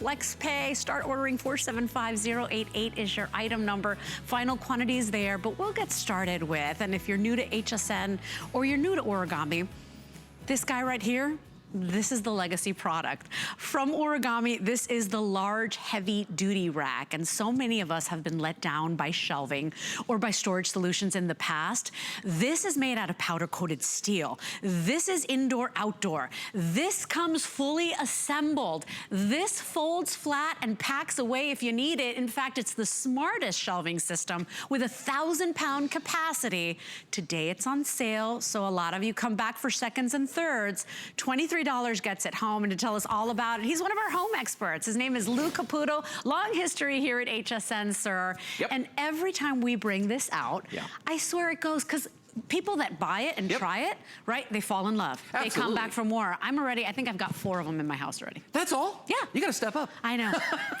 flex pay. Start ordering 475088 is your item number. Final quantities there, but we'll get started with, and if you're new to HSN or you're new to Origami, this guy right here, this is the legacy product. From Origami, this is the large, heavy-duty rack, and so many of us have been let down by shelving or by storage solutions in the past. This is made out of powder-coated steel. This is indoor-outdoor. This comes fully assembled. This folds flat and packs away if you need it. In fact, it's the smartest shelving system with a 1,000-pound capacity. Today, it's on sale, so a lot of you come back for seconds and thirds. $23 gets it home, and to tell us all about it, he's one of our home experts. His name is Lou Caputo. Long history here at HSN, sir. Yep. And every time we bring this out, yeah, I swear it goes, because people that buy it and try it, right, they fall in love. Absolutely. They come back for more. I think I've got 4 of them in my house already. That's all? Yeah. You gotta step up. I know,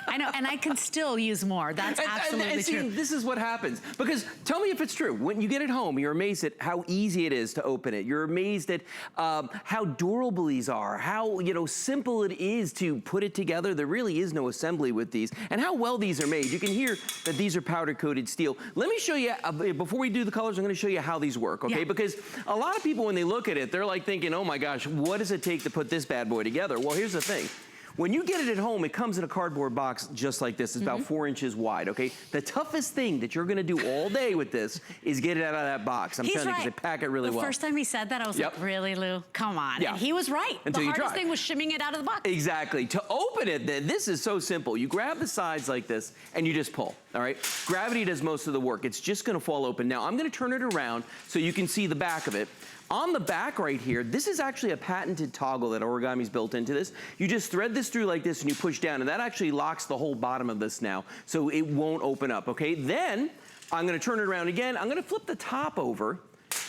I know, and I can still use more. That's absolutely see, true. This is what happens. Because tell me if it's true. When you get it home, you're amazed at how easy it is to open it. You're amazed at how durable these are, how simple it is to put it together. There really is no assembly with these, and how well these are made. You can hear that these are powder-coated steel. Let me show you, before we do the colors, I'm gonna show you how these work, okay? Yeah. Because a lot of people, when they look at it, they're like thinking, oh my gosh, what does it take to put this bad boy together? Well, here's the thing. When you get it at home, it comes in a cardboard box just like this. It's about 4 inches wide, okay? The toughest thing that you're gonna do all day with this is get it out of that box. I'm telling you, because they pack it really well. The first time he said that, I was like, really, Lou? Come on. Yeah. And he was right. Until the hardest thing was shimming it out of the box. Exactly. To open it, this is so simple. You grab the sides like this, and you just pull, all right? Gravity does most of the work. It's just gonna fall open. Now, I'm gonna turn it around so you can see the back of it. On the back right here, this is actually a patented toggle that Origami's built into this. You just thread this through like this and you push down, and that actually locks the whole bottom of this now, so it won't open up, okay? Then, I'm gonna turn it around again. I'm gonna flip the top over,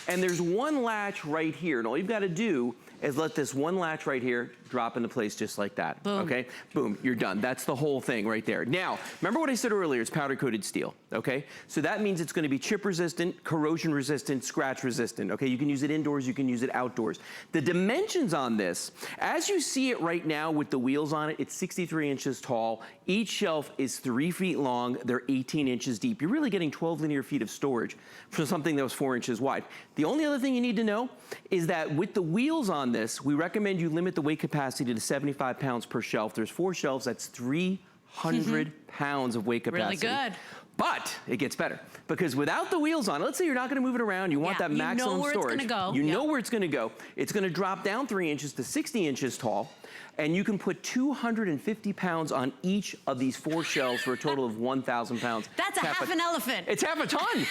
and there's one latch right here, and all you've gotta do is let this one latch right here drop into place just like that, okay? Boom, you're done. That's the whole thing right there. Now, remember what I said earlier, it's powder-coated steel, okay? So that means it's gonna be chip-resistant, corrosion-resistant, scratch-resistant, okay? You can use it indoors, you can use it outdoors. The dimensions on this, as you see it right now with the wheels on it, it's 63 inches tall. Each shelf is 3 feet long, they're 18 inches deep. You're really getting 12 linear feet of storage for something that was 4 inches wide. The only other thing you need to know is that with the wheels on this, we recommend you limit the weight capacity to 75 pounds per shelf. There's 4 shelves, that's 300 pounds of weight capacity. Really good. But it gets better, because without the wheels on, let's say you're not gonna move it around, you want that maximum storage. You know where it's gonna go. You know where it's gonna go. It's gonna drop down 3 inches to 60 inches tall, and you can put 250 pounds on each of these 4 shelves for a total of 1,000 pounds. That's half an elephant. It's half a ton.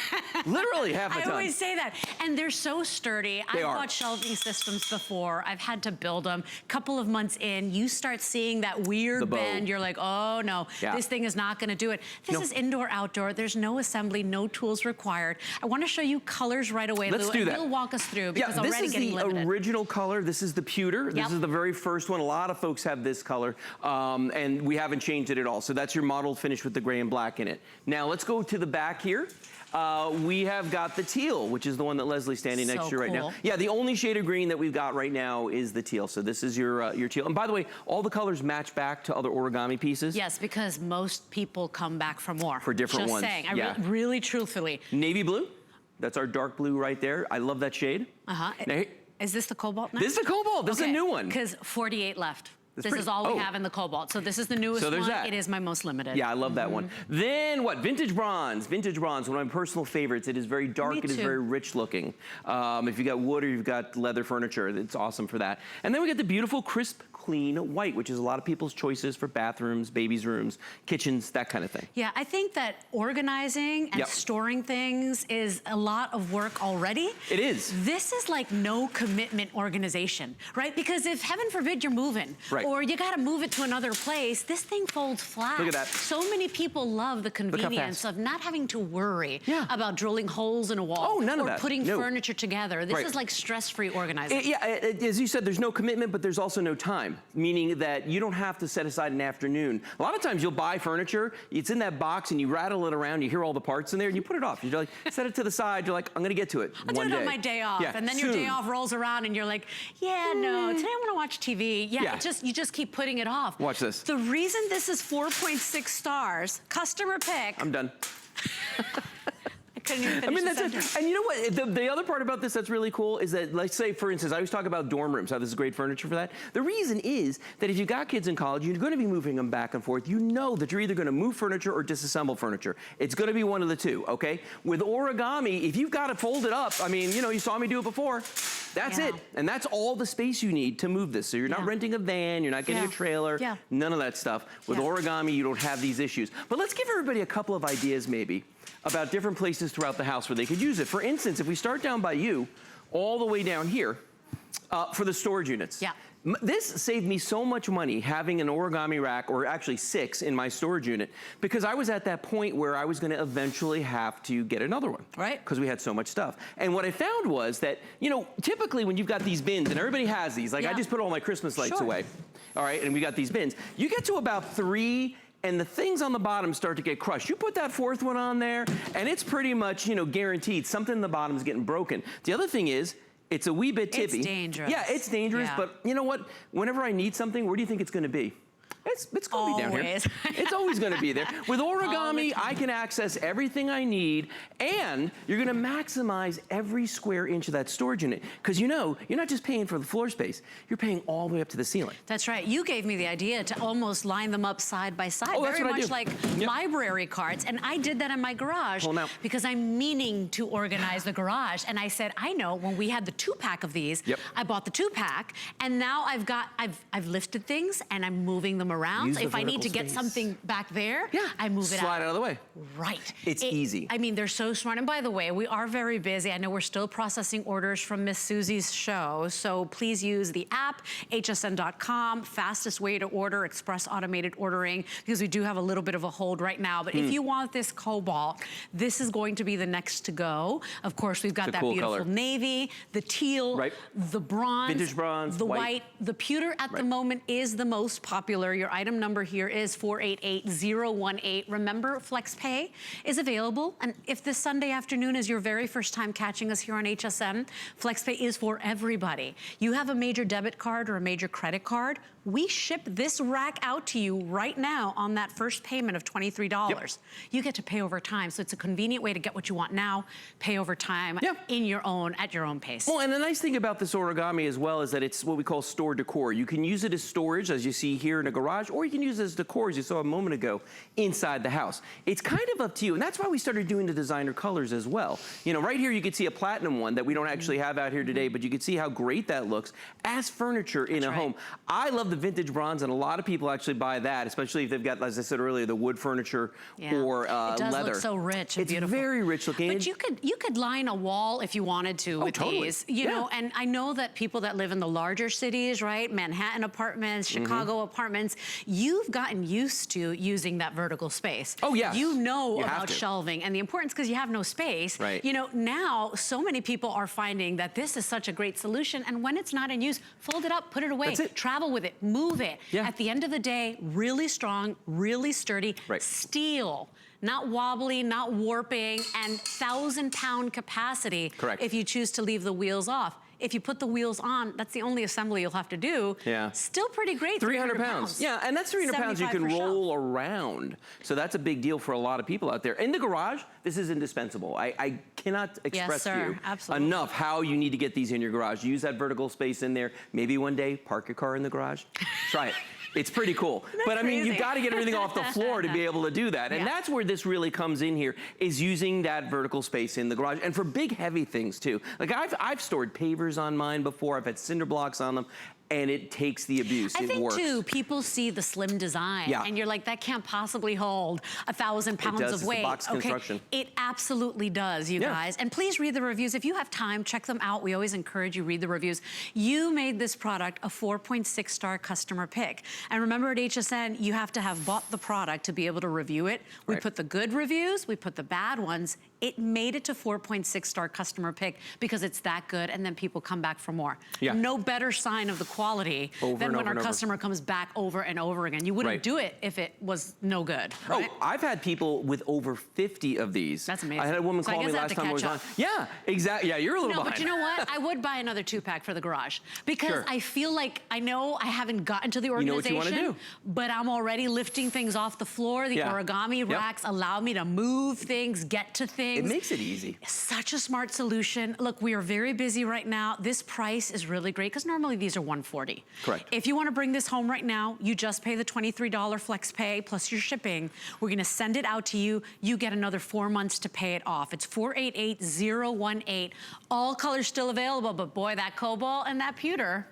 Literally half a ton. I always say that. And they're so sturdy. I've bought shelving systems before. I've had to build them. Couple of months in, you start seeing that weird bend. You're like, oh no, this thing is not gonna do it. This is indoor, outdoor. There's no assembly, no tools required. I wanna show you colors right away, Lou. Let's do that. And you'll walk us through, because already getting limited. This is the original color. This is the pewter. This is the very first one. A lot of folks have this color, and we haven't changed it at all. So that's your mottled finish with the gray and black in it. Now let's go to the back here. We have got the teal, which is the one that Leslie's standing next to right now. Yeah, the only shade of green that we've got right now is the teal. So this is your teal. And by the way, all the colors match back to other Origami pieces. Yes, because most people come back for more. For different ones. Just saying, really truthfully. Navy blue, that's our dark blue right there. I love that shade. Now, is this the cobalt now? This is the cobalt, this is a new one. Because 48 left. This is all we have in the cobalt. So this is the newest one. It is my most limited. Yeah, I love that one. Then what? Vintage bronze. Vintage bronze, one of my personal favorites. It is very dark. It is very rich looking. If you got wood or you've got leather furniture, it's awesome for that. And then we get the beautiful crisp clean white, which is a lot of people's choices for bathrooms, babies' rooms, kitchens, that kind of thing. Yeah, I think that organizing and storing things is a lot of work already. It is. This is like no commitment organization, right? Because if, heaven forbid, you're moving, or you gotta move it to another place, this thing folds flat. Look at that. So many people love the convenience of not having to worry about drilling holes in a wall or putting furniture together. This is like stress-free organizing. As you said, there's no commitment, but there's also no time. time, meaning that you don't have to set aside an afternoon. A lot of times you'll buy furniture, it's in that box and you rattle it around, you hear all the parts in there and you put it off. You're like, set it to the side, you're like, I'm gonna get to it I'll one do it day. on my day off. Yeah, and then soon. your day off rolls around and you're like, yeah, no, today I wanna watch TV. Yeah, you just keep putting it off. Watch this. The reason this is 4.6 stars, customer pick. I'm done. I couldn't even finish the sentence. And you know what, the other part about this that's really cool is that, let's say, for instance, I always talk about dorm rooms, how this is great furniture for that. The reason is that if you've got kids in college, you're gonna be moving them back and forth. You know that you're either gonna move furniture or disassemble furniture. It's gonna be one of the two, okay? With Origami, if you've got it folded up, I mean, you know, you saw me do it before, that's it. And that's all the space you need to move this. So you're not renting a van, you're not getting a trailer, none of that stuff. With Origami, you don't have these issues. But let's give everybody a couple of ideas maybe about different places throughout the house where they could use it. For instance, if we start down by you, all the way down here, for the storage units. This saved me so much money having an Origami rack, or actually 6 in my storage unit, because I was at that point where I was gonna eventually have to get another one. Because we had so much stuff. And what I found was that, you know, typically when you've got these bins, and everybody has these, like I just put all my Christmas lights away, all right, and we got these bins. You get to about 3, and the things on the bottom start to get crushed. You put that 4th one on there, and it's pretty much, you know, guaranteed something in the bottom is getting broken. The other thing is, it's a wee bit tippy. It's dangerous. Yeah, it's dangerous, but you know what? Whenever I need something, where do you think it's gonna be? It's gonna be down here. It's always gonna be there. With Origami, I can access everything I need, and you're gonna maximize every square inch of that storage unit. Because you know, you're not just paying for the floor space, you're paying all the way up to the ceiling. That's right. You gave me the idea to almost line them up side by side, very much like library cards. And I did that in my garage because I'm meaning to organize the garage. And I said, I know when we had the 2-pack of these, I bought the 2-pack, and now I've lifted things and I'm moving them around. So if I need to get something back there, I move it out. Slide out of the way. Right. It's easy. I mean, they're so smart. And by the way, we are very busy. I know we're still processing orders from Miss Susie's show. So please use the app, hsn.com, fastest way to order, express automated ordering, because we do have a little bit of a hold right now. But if you want this cobalt, this is going to be the next to go. Of course, we've got that beautiful navy, the teal, the bronze, vintage bronze, the white. The pewter at the moment is the most popular. Your item number here is 488018. Remember, FlexPay is available. And if this Sunday afternoon is your very first time catching us here on HSN, FlexPay is for everybody. You have a major debit card or a major credit card, we ship this rack out to you right now on that first payment of $23. You get to pay over time, so it's a convenient way to get what you want now, pay over time in your own, at your own pace. Well, and the nice thing about this Origami as well is that it's what we call store decor. You can use it as storage, as you see here in a garage, or you can use it as decor, as you saw a moment ago, inside the house. It's kind of up to you, and that's why we started doing the designer colors as well. You know, right here you can see a platinum one that we don't actually have out here today, but you can see how great that looks as furniture in a home. I love the vintage bronze, and a lot of people actually buy that, especially if they've got, as I said earlier, the wood furniture or leather. It does look so rich and beautiful. It's very rich looking. But you could line a wall if you wanted to with these, you know, and I know that people that live in the larger cities, right, Manhattan apartments, Chicago apartments, you've gotten used to using that vertical space. Oh, yeah. You know about shelving and the importance because you have no space. Right. You know, now so many people are finding that this is such a great solution, and when it's not in use, fold it up, put it away, That's it. travel with it, move it. At the end of the day, really strong, really sturdy, steel. Not wobbly, not warping, and 1,000-pound capacity if you choose to leave the wheels off. If you put the wheels on, that's the only assembly you'll have to do. Still pretty great, 300 pounds. Yeah, and that's 300 pounds you can roll around. So that's a big deal for a lot of people out there. In the garage, this is indispensable. I cannot express to you enough how you need to get these in your garage. Use that vertical space in there. Maybe one day, park your car in the garage. Try it. It's pretty cool. But I mean, you've got to get everything off the floor to be able to do that. And that's where this really comes in here, is using that vertical space in the garage. And for big, heavy things too. Like I've stored pavers on mine before. I've had cinder blocks on them. And it takes the abuse. I think too, people see the slim design and you're like, that can't possibly hold 1,000 pounds of weight. It's a box construction. It absolutely does, you guys. And please read the reviews. If you have time, check them out. We always encourage you, read the reviews. You made this product a 4.6-star customer pick. And remember at HSN, you have to have bought the product to be able to review it. We put the good reviews, we put the bad ones. It made it to 4.6-star customer pick because it's that good, and then people come back for more. No better sign of the quality quality than when our customer comes back over and over again. You wouldn't do it if it was no good, right? Oh, I've had people with over 50 of these. That's amazing. I had a woman call me last time I was on. Yeah, exactly. Yeah, you're a little behind. But you know what? I would buy another 2-pack for the garage because I feel like I know I haven't gotten to the organization, what you want to do. but I'm already lifting things off the floor. The origami racks allow me to move things, get to things. It makes it easy. Such a smart solution. Look, we are very busy right now. This price is really great because normally these are $140. Correct. If you want to bring this home right now, you just pay the $23 flex pay plus your shipping. We're going to send it out to you. You get another 4 months to pay it off. It's 488018. All colors still available, but boy, that cobalt and that pewter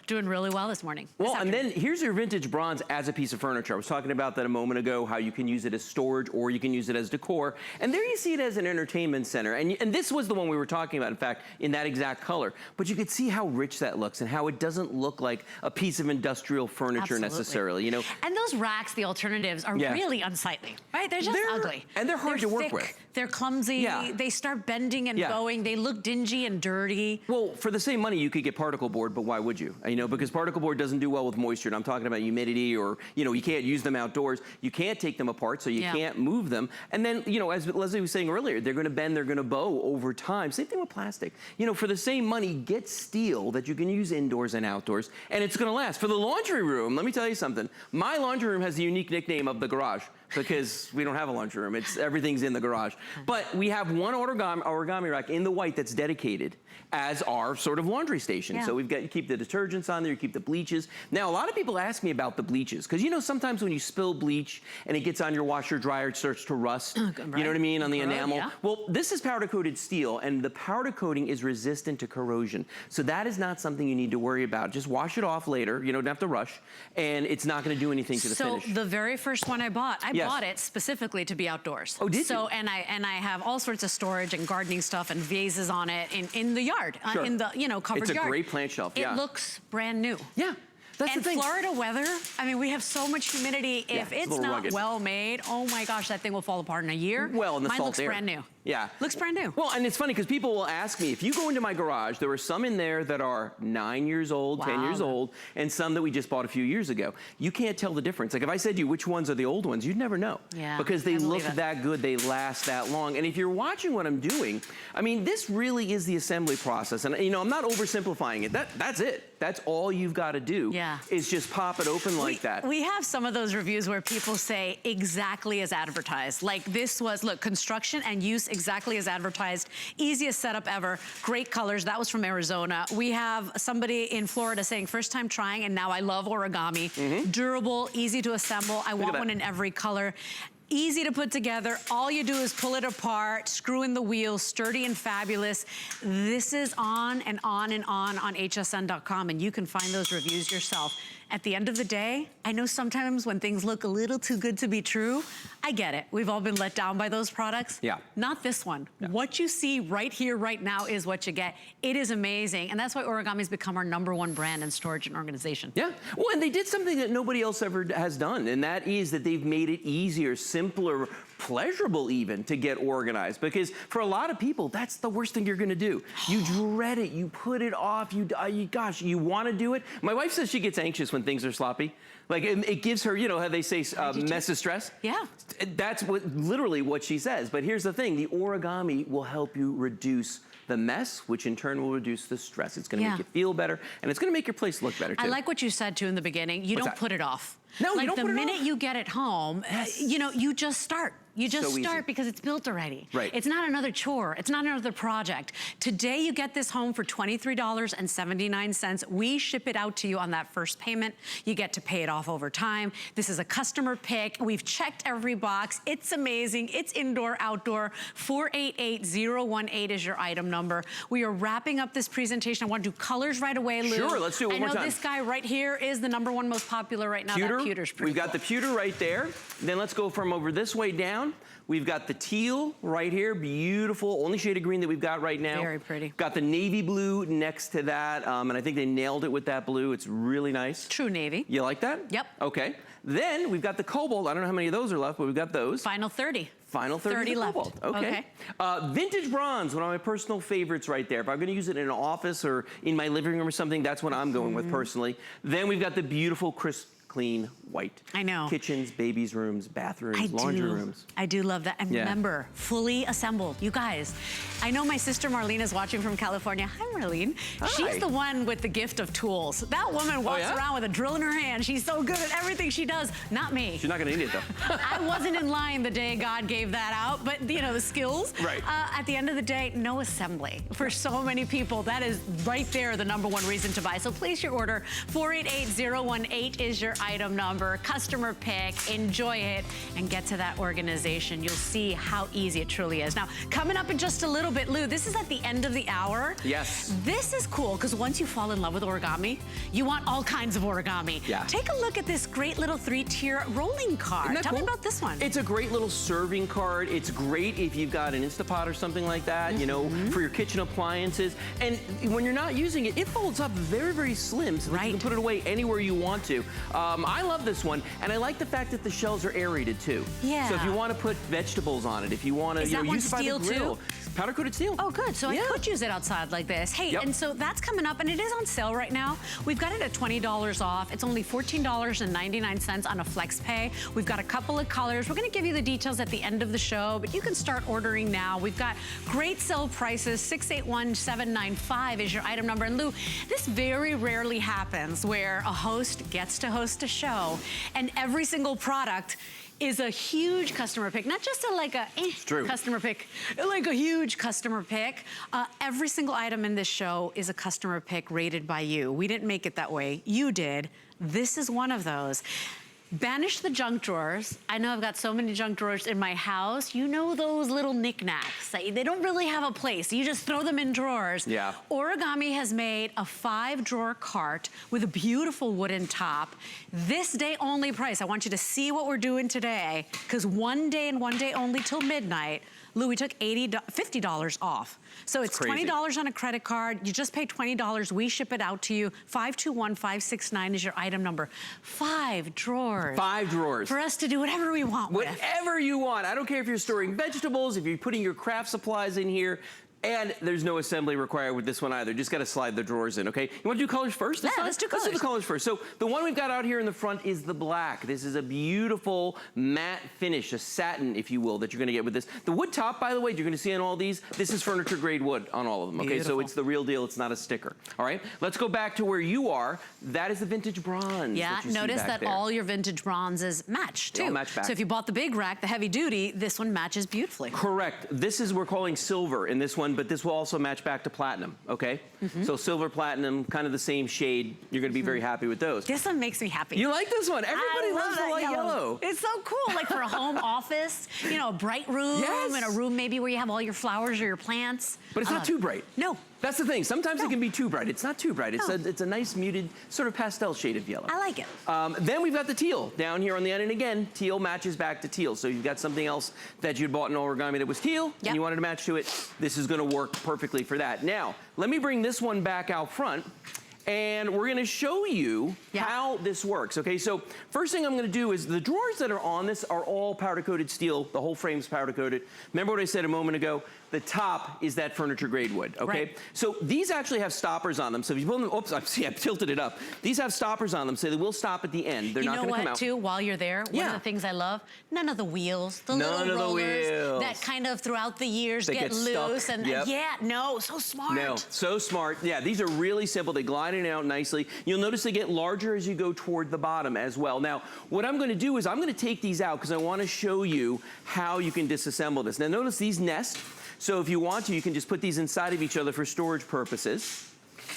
doing really well this morning. Well, and then here's your vintage bronze as a piece of furniture. I was talking about that a moment ago, how you can use it as storage or you can use it as decor. And there you see it as an entertainment center. And this was the one we were talking about, in fact, in that exact color. But you could see how rich that looks and how it doesn't look like a piece of industrial furniture necessarily, you know. And those racks, the alternatives, are really unsightly, right? They're just ugly. And they're hard to work with. They're clumsy. They start bending and bowing. They look dingy and dirty. Well, for the same money, you could get particle board, but why would you? You know, because particle board doesn't do well with moisture. And I'm talking about humidity, or, you know, you can't use them outdoors. You can't take them apart, so you can't move them. And then, you know, as Leslie was saying earlier, they're going to bend, they're going to bow over time. Same thing with plastic. You know, for the same money, get steel that you can use indoors and outdoors, and it's going to last. For the laundry room, let me tell you something. My laundry room has the unique nickname of the garage, because we don't have a laundry room. Everything's in the garage. But we have one origami rack in the white that's dedicated as our sort of laundry station. So we've got, you keep the detergents on there, you keep the bleaches. Now, a lot of people ask me about the bleaches, because you know sometimes when you spill bleach and it gets on your washer dryer, it starts to rust. You know what I mean, on the enamel. Well, this is powder coated steel, and the powder coating is resistant to corrosion. So that is not something you need to worry about. Just wash it off later. You don't have to rush, and it's not going to do anything to the finish. So the very first one I bought it specifically to be outdoors. Oh, did you? So, and I have all sorts of storage and gardening stuff and vases on it in the yard, in the, you know, covered yard. It's a great plant shelf, It looks brand new. Yeah. That's the thing. Florida weather, I mean, we have so much humidity. If it's not well made, oh my gosh, that thing will fall apart in a year. Well, and the Mine salt looks air. brand new. Yeah. Looks brand new. Well, and it's funny because people will ask me, if you go into my garage, there are some in there that are 9 years old, 10 years old, and some that we just bought a few years ago. You can't tell the difference. Like if I said to you which ones are the old ones, you'd never know. Yeah, because they look that good, they last that long. And if you're watching what I'm doing, I mean, this really is the assembly process. And you know, I'm not oversimplifying it. That's it. That's all you've got to do is just pop it open like that. We have some of those reviews where people say exactly as advertised. Like this was, look, construction and use exactly as advertised. Easiest setup ever. Great colors. That was from Arizona. We have somebody in Florida saying first time trying and now I love origami. Durable, easy to assemble. I want one in every color. Easy to put together. All you do is pull it apart, screw in the wheels, sturdy and fabulous. This is on and on and on hsn.com, and you can find those reviews yourself. At the end of the day, I know sometimes when things look a little too good to be true, I get it. We've all been let down by those products. Yeah. Not this one. What you see right here, right now is what you get. It is amazing, and that's why Origami's become our #1 brand in storage and organization. Yeah, well, and they did something that nobody else ever has done, and that is that they've made it easier, simpler, pleasurable even to get organized, because for a lot of people, that's the worst thing you're gonna do. You dread it, you put it off, gosh, you wanna do it. My wife says she gets anxious when things are sloppy. Like it gives her, you know how they say mess is stress? Yeah. That's literally what she says. But here's the thing, the origami will help you reduce the mess, which in turn will reduce the stress. It's gonna make you feel better, and it's gonna make your place look better too. I like what you said too in the beginning. You don't put it off. No, like you don't put it off. the minute you get it home, you know, you just start. You just So start easy. because it's built already. Right. It's not another chore. It's not another project. Today you get this home for $23.79. We ship it out to you on that first payment. You get to pay it off over time. This is a customer pick. We've checked every box. It's amazing. It's indoor, outdoor. 488018 is your item number. We are wrapping up this presentation. I want to do colors right away, Lou. Sure, let's do it one more time. I know this guy right here is the #1 most popular right now. Pewter. That pewter's pretty We've got the pewter right there. Then let's go from over this way down. We've got the teal right here, beautiful, only shade of green that we've got right now. Very pretty. Got the navy blue next to that, and I think they nailed it with that blue. It's really nice. True navy. You like that? Yep. Okay. Then we've got the cobalt. I don't know how many of those are left, but we've got those. Final 30. Final 30 left. Cobalt. Okay. Vintage bronze, one of my personal favorites right there. If I'm going to use it in an office or in my living room or something, that's what I'm going with personally. Then we've got the beautiful crisp, clean white. I know. Kitchens, babies' rooms, bathrooms, laundry rooms. I do love that. And remember, fully assembled. You guys, I know my sister Marlene is watching from California. Hi, Marlene. Hi. She's the one with the gift of tools. That woman walks around with a drill in her hand. She's so good at everything she does. Not me. She's not going to need it, though. I wasn't in line the day God gave that out, but you know, the skills. Right. At the end of the day, no assembly. For so many people, that is right there the #1 reason to buy. So place your order. 488018 is your item number. Customer pick, enjoy it, and get to that organization. You'll see how easy it truly is. Now, coming up in just a little bit, Lou, this is at the end of the hour. Yes. This is cool, because once you fall in love with origami, you want all kinds of origami. Yeah. Take a look at this great little 3-tier rolling card. Tell me about this one. It's a great little serving card. It's great if you've got an Instapot or something like that, you know, for your kitchen appliances. And when you're not using it, it folds up very, very slim, so that you can put it away anywhere you want to. I love this one, and I like the fact that the shells are aerated too. Yeah. So if you want to put vegetables on it, if you want to use it by the grill. Powder coated steel. Oh, good. So I could use it outside like this. Hey, and so that's coming up, and it is on sale right now. We've got it at $20 off. It's only $14.99 on a flex pay. We've got a couple of colors. We're going to give you the details at the end of the show, but you can start ordering now. We've got great sale prices. 681795 is your item number. And Lou, this very rarely happens where a host gets to host a show, and every single product is a huge customer pick, not just a customer pick, like a huge customer pick. Every single item in this show is a customer pick rated by you. We didn't make it that way. You did. This is one of those. Banish the junk drawers. I know I've got so many junk drawers in my house. You know those little knickknacks. They don't really have a place. You just throw them in drawers. Yeah. Origami has made a 5-drawer cart with a beautiful wooden top. This day only price. I want you to see what we're doing today, because one day and one day only till midnight. Lou, we took $50 off. So it's $20 on a credit card. You just pay $20. We ship it out to you. 521569 is your item number. 5 drawers. 5 drawers. For us to do whatever we want with. Whatever you want. I don't care if you're storing vegetables, if you're putting your craft supplies in here. And there's no assembly required with this one either. Just got to slide the drawers in, okay? You want to do colors first? Yeah, let's do colors. Let's do the colors first. So the one we've got out here in the front is the black. This is a beautiful matte finish, a satin, if you will, that you're going to get with this. The wood top, by the way, you're going to see on all these, this is furniture grade wood on all of them, okay? Beautiful. So it's the real deal. It's not a sticker, all right? Let's go back to where you are. That is the vintage bronze. Yeah, notice that all your vintage bronzes match, too. They all match back. So if you bought the big rack, the heavy duty, this one matches beautifully. Correct. This is, we're calling silver in this one, but this will also match back to platinum, okay? So silver, platinum, kind of the same shade. You're going to be very happy with those. This one makes me happy. You like this one? Everybody loves the light yellow. It's so cool, like for a home office, you know, a bright room, and a room maybe where you have all your flowers or your plants. But it's not too bright. No. That's the thing. Sometimes it can be too bright. It's not too bright. It's a nice muted, sort of pastel shade of yellow. I like it. Then we've got the teal down here on the end. And again, teal matches back to teal. So you've got something else that you'd bought in origami that was teal, and you wanted to match to it. This is going to work perfectly for that. Now, let me bring this one back out front. And we're going to show you how this works, okay? So first thing I'm going to do is the drawers that are on this are all powder-coated steel. The whole frame's powder-coated. Remember what I said a moment ago? The top is that furniture grade wood, okay? Right. So these actually have stoppers on them. So if you pull them, oops, see, I tilted it up. These have stoppers on them, so they will stop at the end. They're not going to come out. You know what, too, while you're there, one of the things I love, none of the wheels, the little rollers that kind of throughout the years get loose. Stuck. And so smart. No, so smart. Yeah, these are really simple. They glide in and out nicely. You'll notice they get larger as you go toward the bottom as well. Now, what I'm going to do is I'm going to take these out because I want to show you how you can disassemble this. Now, notice these nest. So if you want to, you can just put these inside of each other for storage purposes.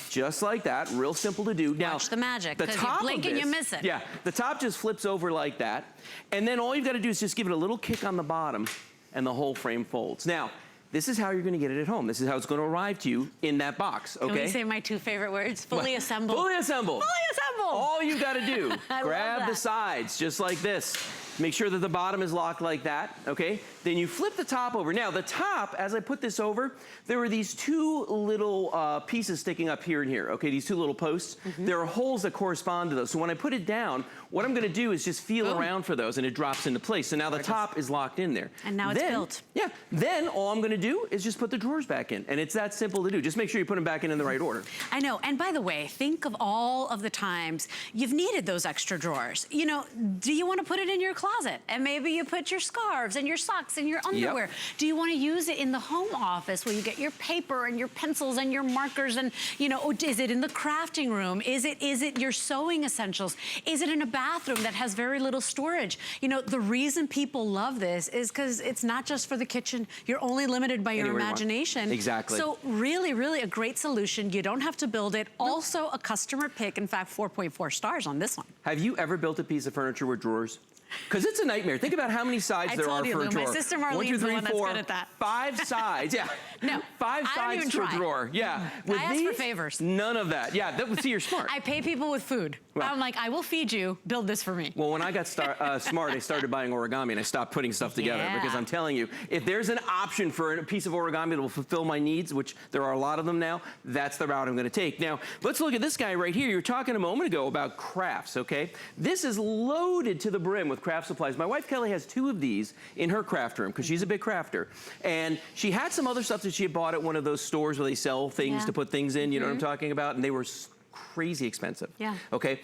Just like that, real simple to do. Now, watch the magic, because you blink and you miss it. Yeah, the top just flips over like that. And then all you've got to do is just give it a little kick on the bottom and the whole frame folds. Now, this is how you're going to get it at home. This is how it's going to arrive to you in that box, okay? Can we say my 2 favorite words? Fully assembled. Fully assembled. Fully assembled. All you got to do, grab the sides just like this. Make sure that the bottom is locked like that, okay? Then you flip the top over. Now, the top, as I put this over, there are these two little pieces sticking up here and here, okay? These two little posts. There are holes that correspond to those. So when I put it down, what I'm gonna do is just feel around for those, and it drops into place. So now the top is locked in there. And now it's built. Yeah, then all I'm gonna do is just put the drawers back in, and it's that simple to do. Just make sure you put them back in the right order. I know, and by the way, think of all of the times you've needed those extra drawers. You know, do you wanna put it in your closet? And maybe you put your scarves and your socks and your underwear. Do you wanna use it in the home office where you get your paper and your pencils and your markers and, you know, is it in the crafting room? Is it your sewing essentials? Is it in a bathroom that has very little storage? You know, the reason people love this is because it's not just for the kitchen. You're only limited by your imagination. Exactly. So really, really a great solution. You don't have to build it. Also a customer pick. In fact, 4.4 stars on this one. Have you ever built a piece of furniture with drawers? Because it's a nightmare. Think about how many sides there are for a drawer. My sister Marlene's the one that's good at that. 5 sides. Yeah. No, 5 sides to a drawer. Yeah. I ask for favors. None of that. Yeah. See, you're smart. I pay people with food. Well, I'm like, I will feed you. Build this for me. Well, when I got smart, I started buying origami and I stopped putting stuff together because I'm telling you, if there's an option for a piece of origami that will fulfill my needs, which there are a lot of them now, that's the route I'm going to take. Now, let's look at this guy right here. You were talking a moment ago about crafts, okay? This is loaded to the brim with craft supplies. My wife Kelly has 2 of these in her craft room because she's a big crafter. And she had some other stuff that she had bought at one of those stores where they sell things to put things in, you know what I'm talking about? And they were crazy expensive. Yeah. Okay.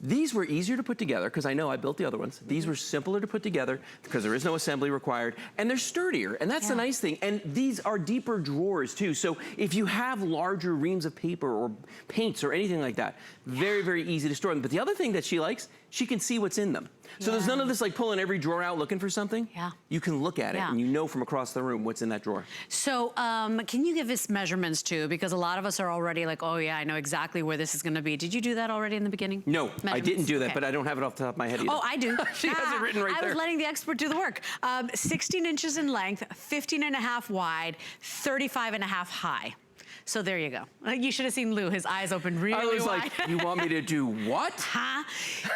These were easier to put together because I know I built the other ones. These were simpler to put together because there is no assembly required, and they're sturdier, and that's the nice thing. And these are deeper drawers too, so if you have larger reams of paper or paints or anything like that, very, very easy to store them. But the other thing that she likes, she can see what's in them. So there's none of this like pulling every drawer out looking for something. You can look at it and you know from across the room what's in that drawer. So can you give us measurements too? Because a lot of us are already like, oh yeah, I know exactly where this is gonna be. Did you do that already in the beginning? No, I didn't do that, but I don't have it off the top of my head either. Oh, I do. She has it written right there. I was letting the expert do the work. 16 inches in length, 15.5 wide, 35.5 high. So there you go. You should have seen Lou, his eyes opened really wide. I was like, you want me to do what? Huh?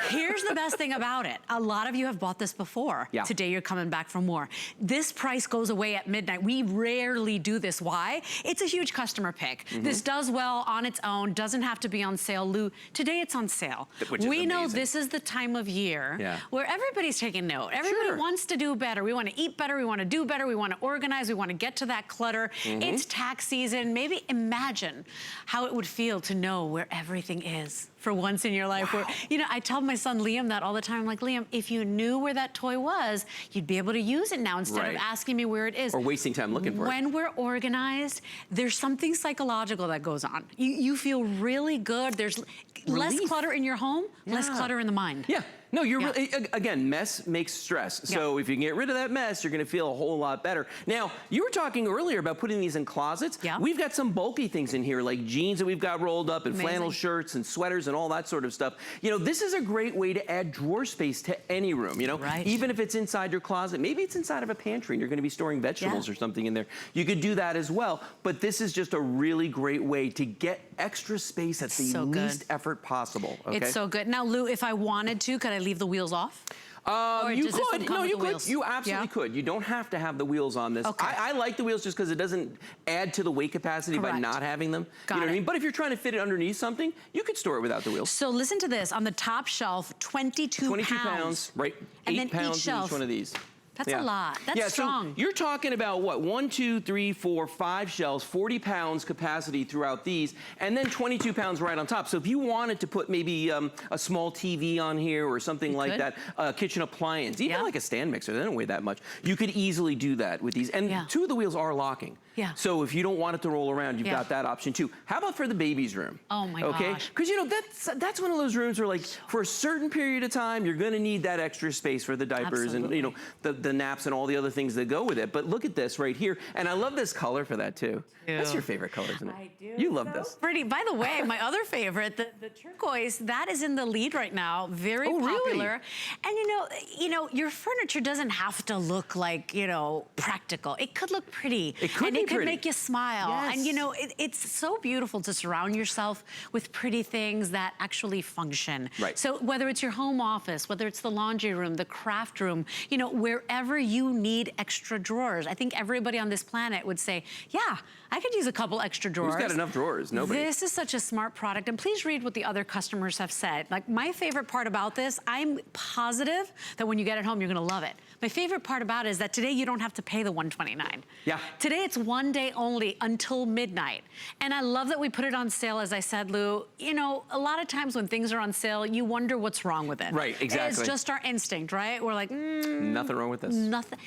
Here's the best thing about it. A lot of you have bought this before. Today you're coming back for more. This price goes away at midnight. We rarely do this. Why? It's a huge customer pick. This does well on its own, doesn't have to be on sale. Lou, today it's on sale. We know this is the time of year where everybody's taking note. Everybody wants to do better. We want to eat better. We want to do better. We want to organize. We want to get to that clutter. It's tax season. Maybe imagine how it would feel to know where everything is for once in your life. Where, you know, I tell my son Liam that all the time. I'm like, Liam, if you knew where that toy was, you'd be able to use it now instead of asking me where it is. Or wasting time looking for it. When we're organized, there's something psychological that goes on. You feel really good. There's less clutter in your home, less clutter in the mind. No, you're really, again, mess makes stress. So if you can get rid of that mess, you're gonna feel a whole lot better. Now, you were talking earlier about putting these in closets. We've got some bulky things in here, like jeans that we've got rolled up and flannel shirts and sweaters and all that sort of stuff. You know, this is a great way to add drawer space to any room, you know? Even if it's inside your closet, maybe it's inside of a pantry and you're gonna be storing vegetables or something in there. You could do that as well, but this is just a really great way to get extra space at the least effort possible, okay? It's so good. Now, Lou, if I wanted to, could I leave the wheels off? You could. No, you could. You absolutely could. You don't have to have the wheels on this. I like the wheels just because it doesn't add to the weight capacity by not having them. You know what I mean? But if you're trying to fit it underneath something, you could store it without the wheels. So listen to this. On the top shelf, 22 pounds. Right. And 8 pounds in each one of these. That's a lot. That's strong. So you're talking about what? 1, 2, 3, 4, 5 shelves, 40 pounds capacity throughout these, and then 22 pounds right on top. So if you wanted to put maybe a small TV on here or something like that, a kitchen appliance, even like a stand mixer, they don't weigh that much. You could easily do that with these. And 2 of the wheels are locking. So if you don't want it to roll around, you've got that option too. How about for the baby's room? Oh my gosh. Because you know, that's one of those rooms where like for a certain period of time, you're gonna need that extra space for the diapers and you know, the the naps and all the other things that go with it. But look at this right here. And I love this color for that too. That's your favorite color, isn't it? I do. You love this. Pretty. By the way, my other favorite, the turquoise, that is in the lead right now. Very popular. Really? And you know, your furniture doesn't have to look like, you know, practical. It could look pretty. It could and be it could pretty. make you smile. Yes. And you know, it's so beautiful to surround yourself with pretty things that actually function. Right. So whether it's your home office, whether it's the laundry room, the craft room, you know, wherever you need extra drawers, I think everybody on this planet would say, yeah, I could use a couple extra drawers. Who's got enough drawers? Nobody. This is such a smart product. And please read what the other customers have said. Like, my favorite part about this, I'm positive that when you get it home, you're gonna love it. My favorite part about it is that today you don't have to pay the $129. Yeah. Today it's one day only until midnight. And I love that we put it on sale, as I said, Lou. You know, a lot of times when things are on sale, you wonder what's wrong with it. Right, exactly. It's just our instinct, right? We're like, nothing wrong with this. Nothing.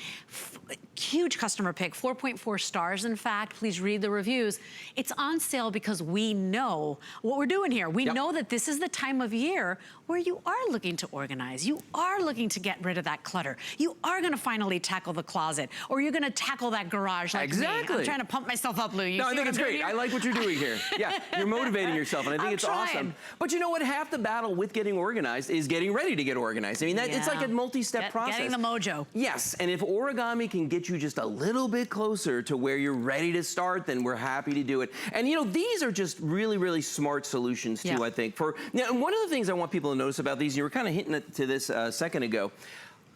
Huge customer pick, 4.4 stars, in fact. Please read the reviews. It's on sale because we know what we're doing here. We know that this is the time of year where you are looking to organize. You are looking to get rid of that clutter. You are gonna finally tackle the closet, or you're gonna tackle that garage like me. I'm trying to pump myself up, Lou. No, I think it's great. I like what you're doing here. Yeah, you're motivating yourself, and I think it's awesome. But you know what? Half the battle with getting organized is getting ready to get organized. I mean, it's like a multi-step process. Getting the mojo. Yes, and if Origami can get you just a little bit closer to where you're ready to start, then we're happy to do it. And you know, these are just really, really smart solutions too, I think. Now, and one of the things I want people to notice about these, you were kind of hinting to this a second ago,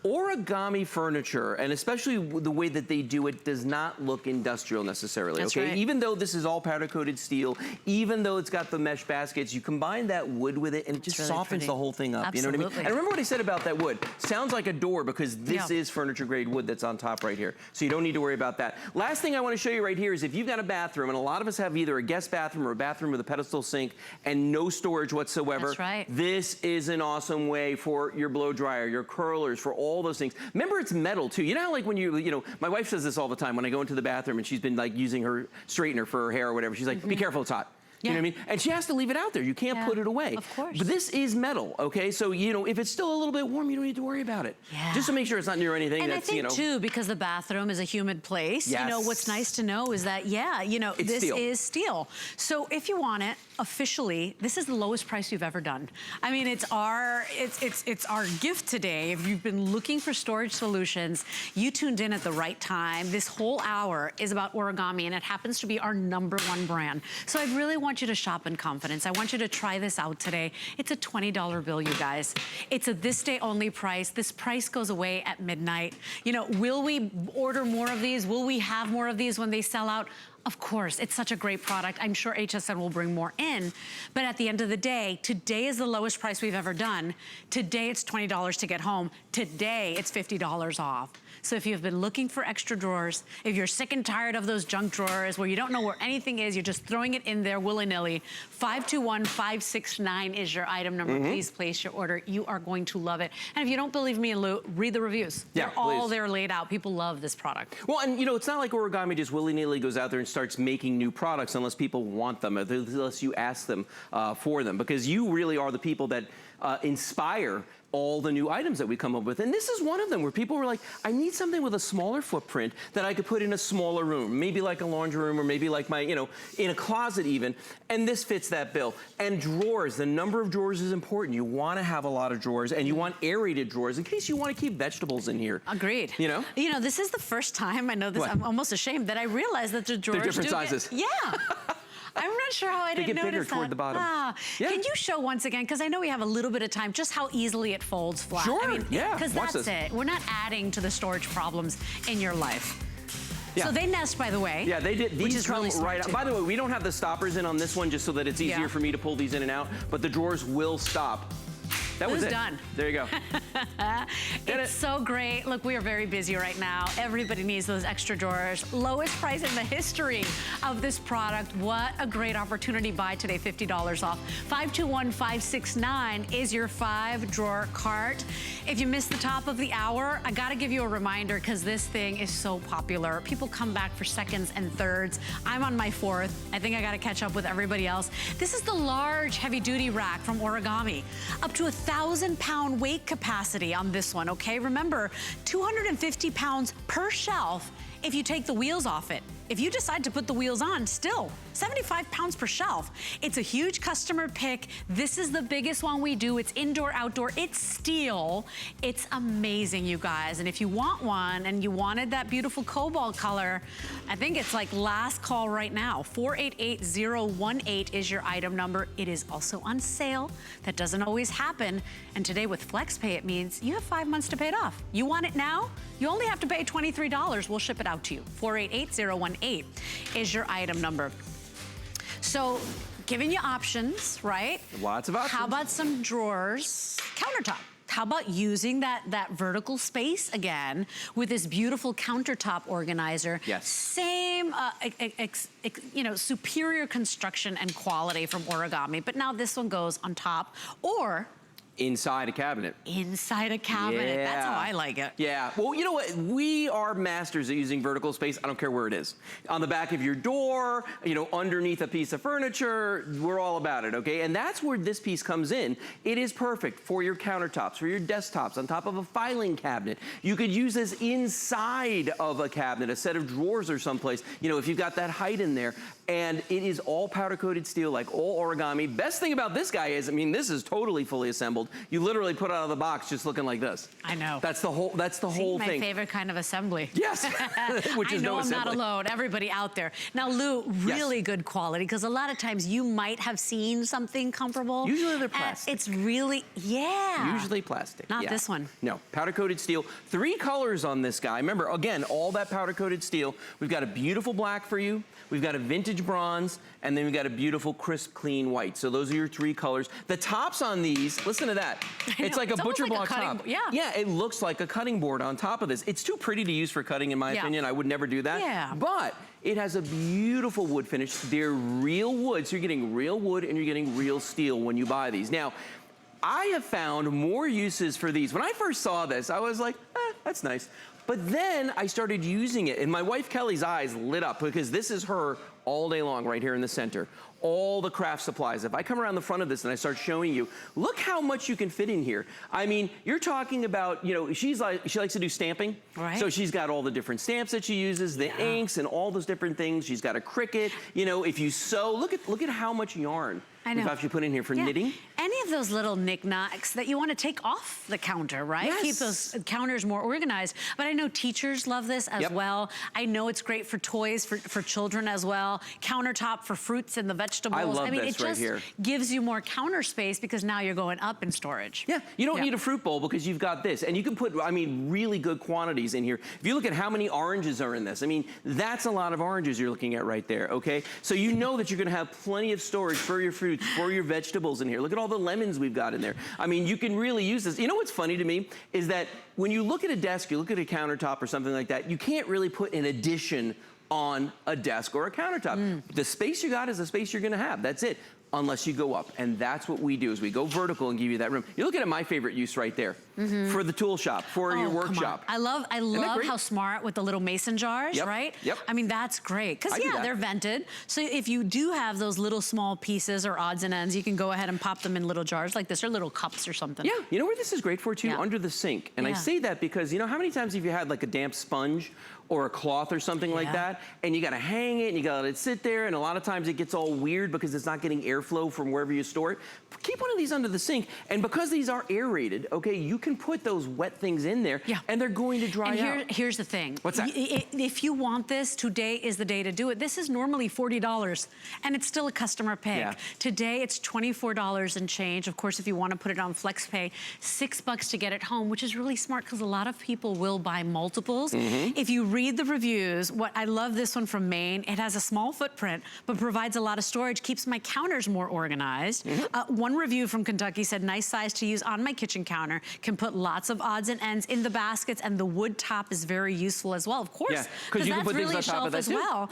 Origami furniture, and especially the way that they do it, does not look industrial necessarily, That's okay? right. Even though this is all powder-coated steel, even though it's got the mesh baskets, you combine that wood with it and it just really softens pretty. the whole thing up, Absolutely. you know what I mean? And remember what I said about that wood. Sounds like a door because this is furniture-grade wood that's on top right here. So you don't need to worry about that. Last thing I want to show you right here is if you've got a bathroom, and a lot of us have either a guest bathroom or a bathroom with a pedestal sink and no storage whatsoever. That's right. This is an awesome way for your blow dryer, your curlers, for all those things. Remember, it's metal too. You know how like when you know, my wife says this all the time when I go into the bathroom and she's been like using her straightener for her hair or whatever. She's like, be careful, it's hot. You know what I mean? And she has to leave it out there. You can't put it away. Of course. But this is metal, okay? So, you know, if it's still a little bit warm, you don't need to worry about it. Just to make sure it's not near anything and that's, I think you know. too, because the bathroom is a humid place, you know, what's nice to know is that, you know, It's this steel. is steel. So if you want it, officially, this is the lowest price you've ever done. I mean, it's our gift today. If you've been looking for storage solutions, you tuned in at the right time. This whole hour is about Origami, and it happens to be our #1 brand. So I really want you to shop in confidence. I want you to try this out today. It's a $20 bill, you guys. It's a this day only price. This price goes away at midnight. You know, will we order more of these? Will we have more of these when they sell out? Of course, it's such a great product. I'm sure HSN will bring more in, but at the end of the day, today is the lowest price we've ever done. Today it's $20 to get home. Today it's $50 off. So if you've been looking for extra drawers, if you're sick and tired of those junk drawers where you don't know where anything is, you're just throwing it in there willy-nilly, 521-569 is your item number. Please place your order. You are going to love it. And if you don't believe me and Lou, read the reviews. Yeah, They're all there laid out. People love this product. Well, and you know, it's not like Origami just willy-nilly goes out there and starts making new products unless people want them, unless you ask them for them, because you really are the people that inspire all the new items that we come up with. And this is one of them where people were like, I need something with a smaller footprint that I could put in a smaller room, maybe like a laundry room or maybe like my, you know, in a closet even. And this fits that bill. And drawers, the number of drawers is important. You want to have a lot of drawers and you want aerated drawers in case you want to keep vegetables in here. Agreed. You know? You know, this is the first time, I know this, I'm almost ashamed that I realized that the drawers They're different sizes. Yeah. I'm not sure how I didn't notice that. They get bigger toward the bottom. Can you show once again, because I know we have a little bit of time, just how easily it folds flat? Sure, I mean, yeah. because that's it. We're not adding to the storage problems in your life. So they nest, by the way. Yeah, they did. These come really right out. By the way, we don't have the stoppers in on this one just so that it's easier for me to pull these in and out, but the drawers will stop. That was it. Done. There you go. It's so great. Look, we are very busy right now. Everybody needs those extra drawers. Lowest price in the history of this product. What a great opportunity. Buy today, $50 off. 521-569 is your 5-drawer cart. If you missed the top of the hour, I gotta give you a reminder because this thing is so popular. People come back for seconds and thirds. I'm on my 4th. I think I gotta catch up with everybody else. This is the large heavy duty rack from Origami. Up to a 1,000-pound weight capacity on this one, okay? Remember, 250 pounds per shelf if you take the wheels off it. If you decide to put the wheels on, still 75 pounds per shelf. It's a huge customer pick. This is the biggest one we do. It's indoor, outdoor, it's steel. It's amazing, you guys. And if you want one and you wanted that beautiful cobalt color, I think it's like last call right now. 488018 is your item number. It is also on sale. That doesn't always happen. And today with FlexPay, it means you have 5 months to pay it off. You want it now? You only have to pay $23. We'll ship it out to you. 488018 is your item number. So, giving you options, right? Lots of options. How about some drawers? Countertop. How about using that vertical space again with this beautiful countertop organizer? Yes. Same, superior construction and quality from Origami, but now this one goes on top or inside a cabinet. Inside a cabinet. Yeah. That's how I like it. Yeah. Well, you know what? We are masters at using vertical space. I don't care where it is. On the back of your door, underneath a piece of furniture, we're all about it, okay? And that's where this piece comes in. It is perfect for your countertops, for your desktops, on top of a filing cabinet. You could use this inside of a cabinet, a set of drawers or someplace, if you've got that height in there. And it is all powder-coated steel, like all Origami. Best thing about this guy is, this is totally fully assembled. You literally put it out of the box just looking like this. I know. That's the whole thing. My favorite kind of assembly. Yes. Which is no assembly. I know I'm not alone. Everybody out there. Now, Lou, really yes. good quality, because a lot of times you might have seen something comparable. Usually they're plastic. It's really, yeah. Usually plastic. Not this one. No, powder-coated steel. 3 colors on this guy. Remember, again, all that powder-coated steel. We've got a beautiful black for you. We've got a vintage bronze, and then we've got a beautiful, crisp, clean white. So those are your 3 colors. The tops on these, listen to that. It's like a butcher block top. Yeah. Yeah, it looks like a cutting board on top of this. It's too pretty to use for cutting, in my opinion. I would never do that. Yeah. But it has a beautiful wood finish. They're real wood, so you're getting real wood and you're getting real steel when you buy these. Now, I have found more uses for these. When I first saw this, I was like, that's nice. But then I started using it, and my wife Kelly's eyes lit up, because this is her all day long right here in the center. All the craft supplies. If I come around the front of this and I start showing you, look how much you can fit in here. You're talking about, she likes to do stamping. Right. So she's got all the different stamps that she uses, the inks and all those different things. She's got a Cricut. If you sew, look at how much yarn we've actually put in here for knitting. Any of those little knickknacks that you want to take off the counter, right? Yes. Keep those counters more organized. But I know teachers love this as well. I know it's great for toys for children as well. Countertop for fruits and the vegetables. I love this it just gives you more counter space, because now you're going up in storage. Yeah, you don't need a fruit bowl, because you've got this. And you can put, really good quantities in here. If you look at how many oranges are in this, that's a lot of oranges you're looking at right there, okay? So you know that you're gonna have plenty of storage for your fruits, for your vegetables in here. Look at all the lemons we've got in there. You can really use this. You know what's funny to me is that when you look at a desk, you look at a countertop or something like that, you can't really put an addition on a desk or a countertop. The space you got is the space you're gonna have. That's it. Unless you go up. And that's what we do, is we go vertical and give you that room. You're looking at my favorite use right there. For the tool shop, for your workshop. I love how smart with the little mason jars, right? Yep. That's great. Because they're vented. So if you do have those little small pieces or odds and ends, you can go ahead and pop them in little jars like this, or little cups or something. Yeah, you know where this is great for too? Under the sink. And I say that because, how many times have you had like a damp sponge or a cloth or something like that, and you gotta hang it and you gotta let it sit there, and a lot of times it gets all weird because it's not getting airflow from wherever you store it. Keep one of these under the sink, and because these are aerated, okay, you can put those wet things in there, and they're going to dry out. Here's the thing. What's that? If you want this, today is the day to do it. This is normally $40, and it's still a customer pick. Yeah. Today, it's $24 and change. Of course, if you want to put it on FlexPay, $6 to get it home, which is really smart, because a lot of people will buy multiples. If you read the reviews, I love this one from Maine. It has a small footprint, but provides a lot of storage, keeps my counters more organized. One review from Kentucky said, nice size to use on my kitchen counter, can put lots of odds and ends in the baskets, and the wood top is very useful as well, of course, because you can put really things on top of that as well.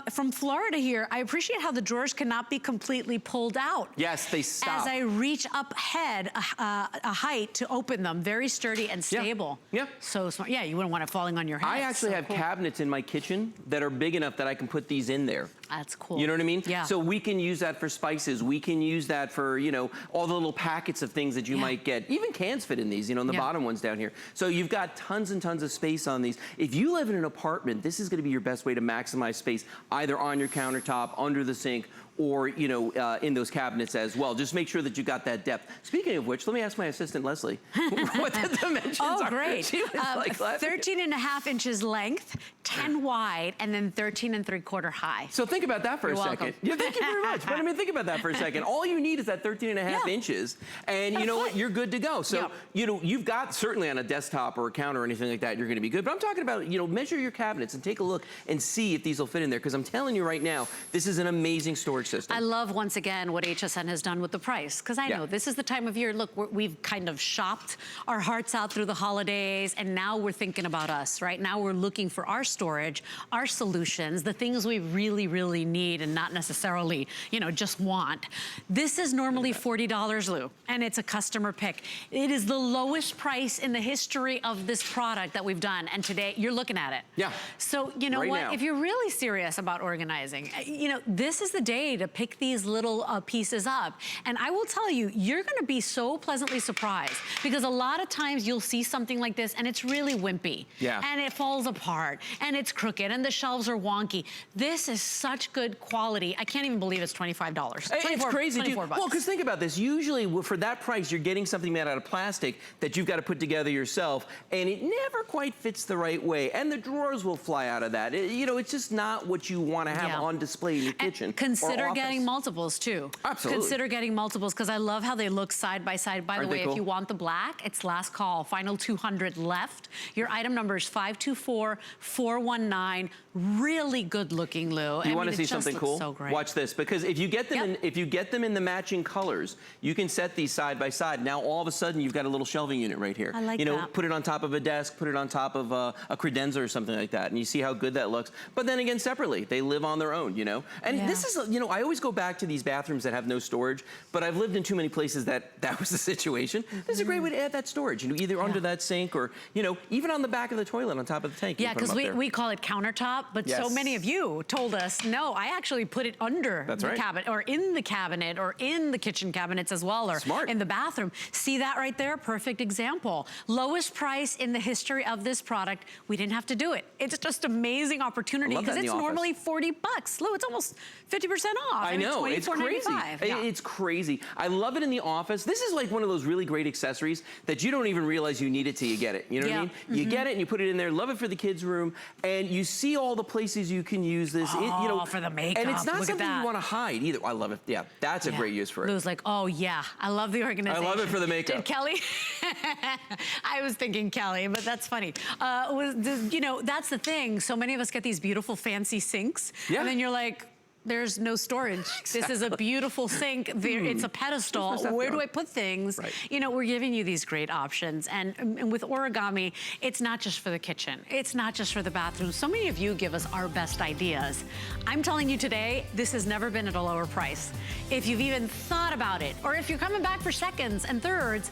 From Florida here, I appreciate how the drawers cannot be completely pulled out. Yes, they stop. As I reach up ahead a height to open them, very sturdy and stable. So smart. You wouldn't want it falling on your head. I actually have cabinets in my kitchen that are big enough that I can put these in there. That's cool. You know what I mean? Yeah. So we can use that for spices. We can use that for, you know, all the little packets of things that you might get. Even cans fit in these, you know, in the bottom ones down here. So you've got tons and tons of space on these. If you live in an apartment, this is gonna be your best way to maximize space, either on your countertop, under the sink, or, you know, in those cabinets as well. Just make sure that you got that depth. Speaking of which, let me ask my assistant, Leslie, what the dimensions are. Oh, great. She was like 13.5 inches length, 10 wide, and then 13 3/4 high. So think about that for a second. welcome. Yeah, thank you very much. But I mean, think about that for a second. All you need is that 13.5 inches, and you know what? You're good to go. So, you know, you've got certainly on a desktop or a counter or anything like that, you're gonna be good. But I'm talking about, you know, measure your cabinets and take a look and see if these will fit in there. Because I'm telling you right now, this is an amazing storage system. I love, once again, what HSN has done with the price. Because I know this is the time of year, look, we've kind of shopped our hearts out through the holidays, and now we're thinking about us, right? Now we're looking for our storage, our solutions, the things we really, really need and not necessarily, you know, just want. This is normally $40, Lou, and it's a customer pick. It is the lowest price in the history of this product that we've done, and today you're looking at it. Yeah. So, you know Right what? now. If you're really serious about organizing, you know, this is the day to pick these little pieces up. And I will tell you, you're gonna be so pleasantly surprised, because a lot of times you'll see something like this and it's really wimpy. Yeah. And it falls apart and it's crooked and the shelves are wonky. This is such good quality. I can't even believe it's $25. It's crazy, dude. 24 bucks. Well, because think about this. Usually, for that price, you're getting something made out of plastic that you've got to put together yourself, and it never quite fits the right way. And the drawers will fly out of that. You know, it's just not what you want to have on display in your kitchen. Consider getting multiples too. Absolutely. Consider getting multiples, because I love how they look side by side. By the way, if you want the black, it's last call. Final 200 left. Your item number is 524419. Really good looking, Lou. You want to see something cool? So great. Watch this, because if you get them in the matching colors, you can set these side by side. Now all of a sudden you've got a little shelving unit right here. I like you know, that. Put it on top of a desk, put it on top of a credenza or something like that, and you see how good that looks. But then again, separately, they live on their own, you know? And this is, you know, I always go back to these bathrooms that have no storage, but I've lived in too many places that was the situation. This is a great way to add that storage, you know, either under that sink or, you know, even on the back of the toilet on top of the tank. Yeah, because we call it countertop, but so many of you told us, no, I actually put it under the cabinet, or in the cabinet, or in the kitchen cabinets as well, or in the bathroom. See that right there? Perfect example. Lowest price in the history of this product. We didn't have to do it. It's just amazing opportunity, because it's normally 40 bucks. Lou, it's almost 50% off. I know, it's crazy. It's crazy. I love it in the office. This is like one of those really great accessories that you don't even realize you need it till you get it. You know what I mean? You get it and you put it in there. Love it for the kids' room, and you see all the places you can use this. You know, for the makeup. And it's not something you want to hide either. I love it. Yeah, that's a great use for it. Lou's like, oh yeah, I love the organization. I love it for the makeup. Did Kelly? I was thinking Kelly, but that's funny. You know, that's the thing. So many of us get these beautiful fancy sinks, and then you're like, there's no storage. Exactly. This is a beautiful sink. It's a pedestal. Where do I put things? Right. You know, we're giving you these great options. And with Origami, it's not just for the kitchen. It's not just for the bathroom. So many of you give us our best ideas. I'm telling you today, this has never been at a lower price. If you've even thought about it, or if you're coming back for seconds and thirds,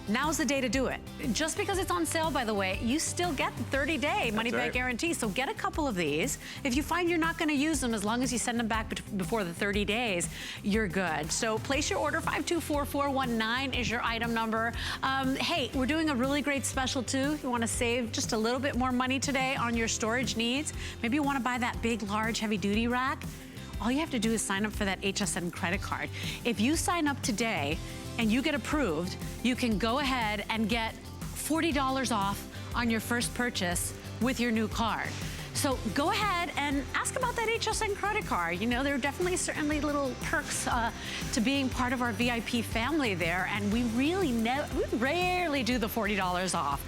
now's the day to do it. Just because it's on sale, by the way, you still get the 30-day money-back guarantee. So get a couple of these. If you find you're not going to use them, as long as you send them back before the 30 days, you're good. So place your order. 524419 is your item number. Hey, we're doing a really great special too. If you want to save just a little bit more money today on your storage needs, maybe you want to buy that big, large, heavy-duty rack. All you have to do is sign up for that HSN credit card. If you sign up today and you get approved, you can go ahead and get $40 off on your first purchase with your new card. So go ahead and ask about that HSN credit card. You know, there are definitely certainly little perks to being part of our VIP family there, and we rarely do the $40 off.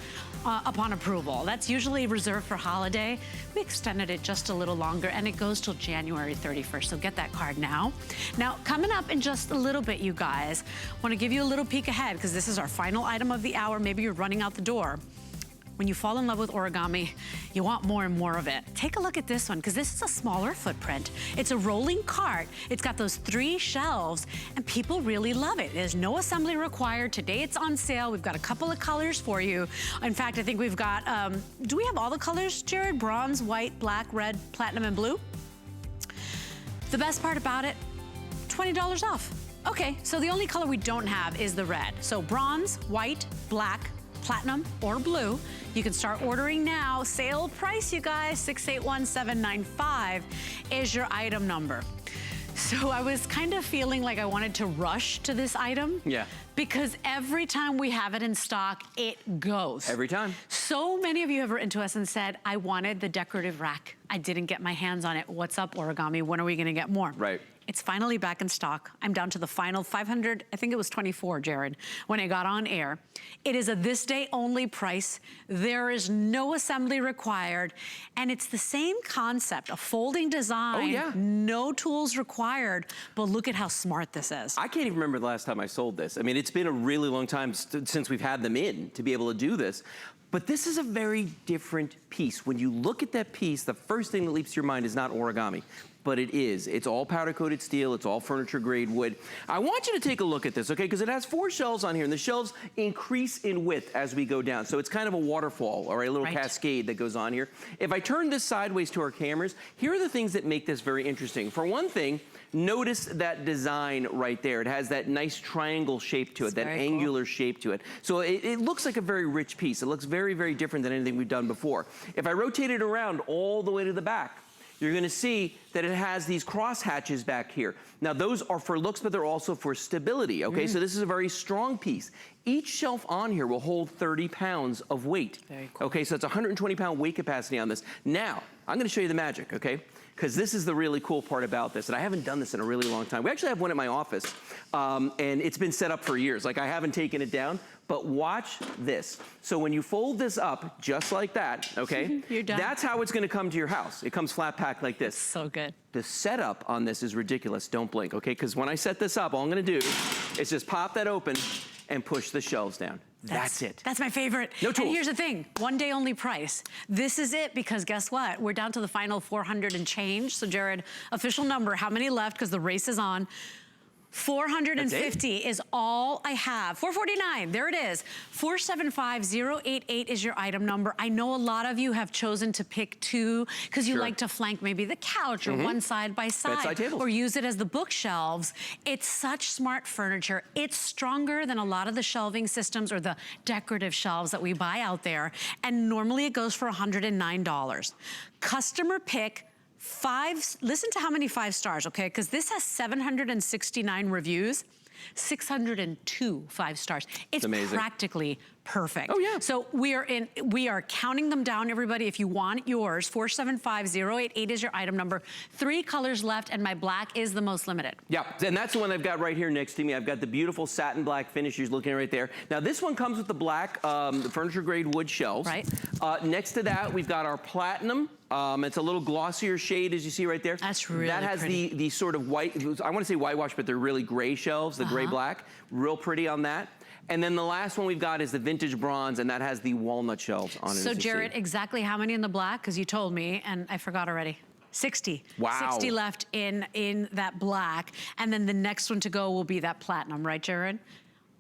Upon approval. That's usually reserved for holiday. We extended it just a little longer, and it goes till January 31st, so get that card now. Now, coming up in just a little bit, you guys, want to give you a little peek ahead, because this is our final item of the hour. Maybe you're running out the door. When you fall in love with Origami, you want more and more of it. Take a look at this one, because this is a smaller footprint. It's a rolling cart. It's got those 3 shelves, and people really love it. There's no assembly required. Today it's on sale. We've got a couple of colors for you. In fact, I think we've got, do we have all the colors, Jared? Bronze, white, black, red, platinum, and blue? The best part about it, $20 off. Okay, so the only color we don't have is the red. So bronze, white, black, platinum, or blue. You can start ordering now. Sale price, you guys, $681,795 is your item number. So I was kind of feeling like I wanted to rush to this item. Yeah. Because every time we have it in stock, it goes. Every time. So many of you have written to us and said, I wanted the decorative rack. I didn't get my hands on it. What's up, Origami? When are we gonna get more? Right. It's finally back in stock. I'm down to the final 500, I think it was 24, Jared, when it got on air. It is a this day only price. There is no assembly required. And it's the same concept, a folding design, oh, yeah. No tools required, but look at how smart this is. I can't even remember the last time I sold this. I mean, it's been a really long time since we've had them in to be able to do this. But this is a very different piece. When you look at that piece, the first thing that leaps to your mind is not origami, but it is. It's all powder coated steel. It's all furniture grade wood. I want you to take a look at this, okay? Because it has 4 shelves on here, and the shelves increase in width as we go down. So it's kind of a waterfall or a little cascade that goes on here. If I turn this sideways to our cameras, here are the things that make this very interesting. For one thing, notice that design right there. It has that nice triangle shape to it, that angular shape to it. So it looks like a very rich piece. It looks very, very different than anything we've done before. If I rotate it around all the way to the back, you're gonna see that it has these cross hatches back here. Now those are for looks, but they're also for stability, okay? So this is a very strong piece. Each shelf on here will hold 30 pounds of weight. Very cool. Okay, so it's 120-pound weight capacity on this. Now, I'm gonna show you the magic, okay? Because this is the really cool part about this, and I haven't done this in a really long time. We actually have one at my office, and it's been set up for years. Like, I haven't taken it down, but watch this. So when you fold this up, just like that, okay? You're done. That's how it's gonna come to your house. It comes flat packed like this. So good. The setup on this is ridiculous. Don't blink, okay? Because when I set this up, all I'm gonna do is just pop that open and push the shelves down. That's it. That's my favorite. No tools. And here's the thing, one day only price. This is it, because guess what? We're down to the final 400 and change. So Jared, official number, how many left? Because the race is on. 450 is all I have. 449, there it is. 475088 is your item number. I know a lot of you have chosen to pick 2 because you like to flank maybe the couch or one side by side. Bedside tables. Or use it as the bookshelves. It's such smart furniture. It's stronger than a lot of the shelving systems or the decorative shelves that we buy out there. And normally it goes for $109. Customer pick. Listen to how many 5 stars, okay? Because this has 769 reviews, 602 5 stars. It's amazing. Practically perfect. Oh yeah. So we are counting them down, everybody. If you want yours, 475088 is your item number. 3 colors left, and my black is the most limited. Yeah, and that's the one I've got right here next to me. I've got the beautiful satin black finish you're looking at right there. Now this one comes with the black, the furniture grade wood shelves. Right. Next to that, we've got our platinum. It's a little glossier shade, as you see right there. That's really That has pretty. the sort of white, I want to say whitewash, but they're really gray shelves, the gray-black. Real pretty on that. And then the last one we've got is the vintage bronze, and that has the walnut shelves on it. So Jared, exactly how many in the black? Because you told me, and I forgot already. 60. Wow. 60 left in that black. And then the next one to go will be that platinum, right, Jared?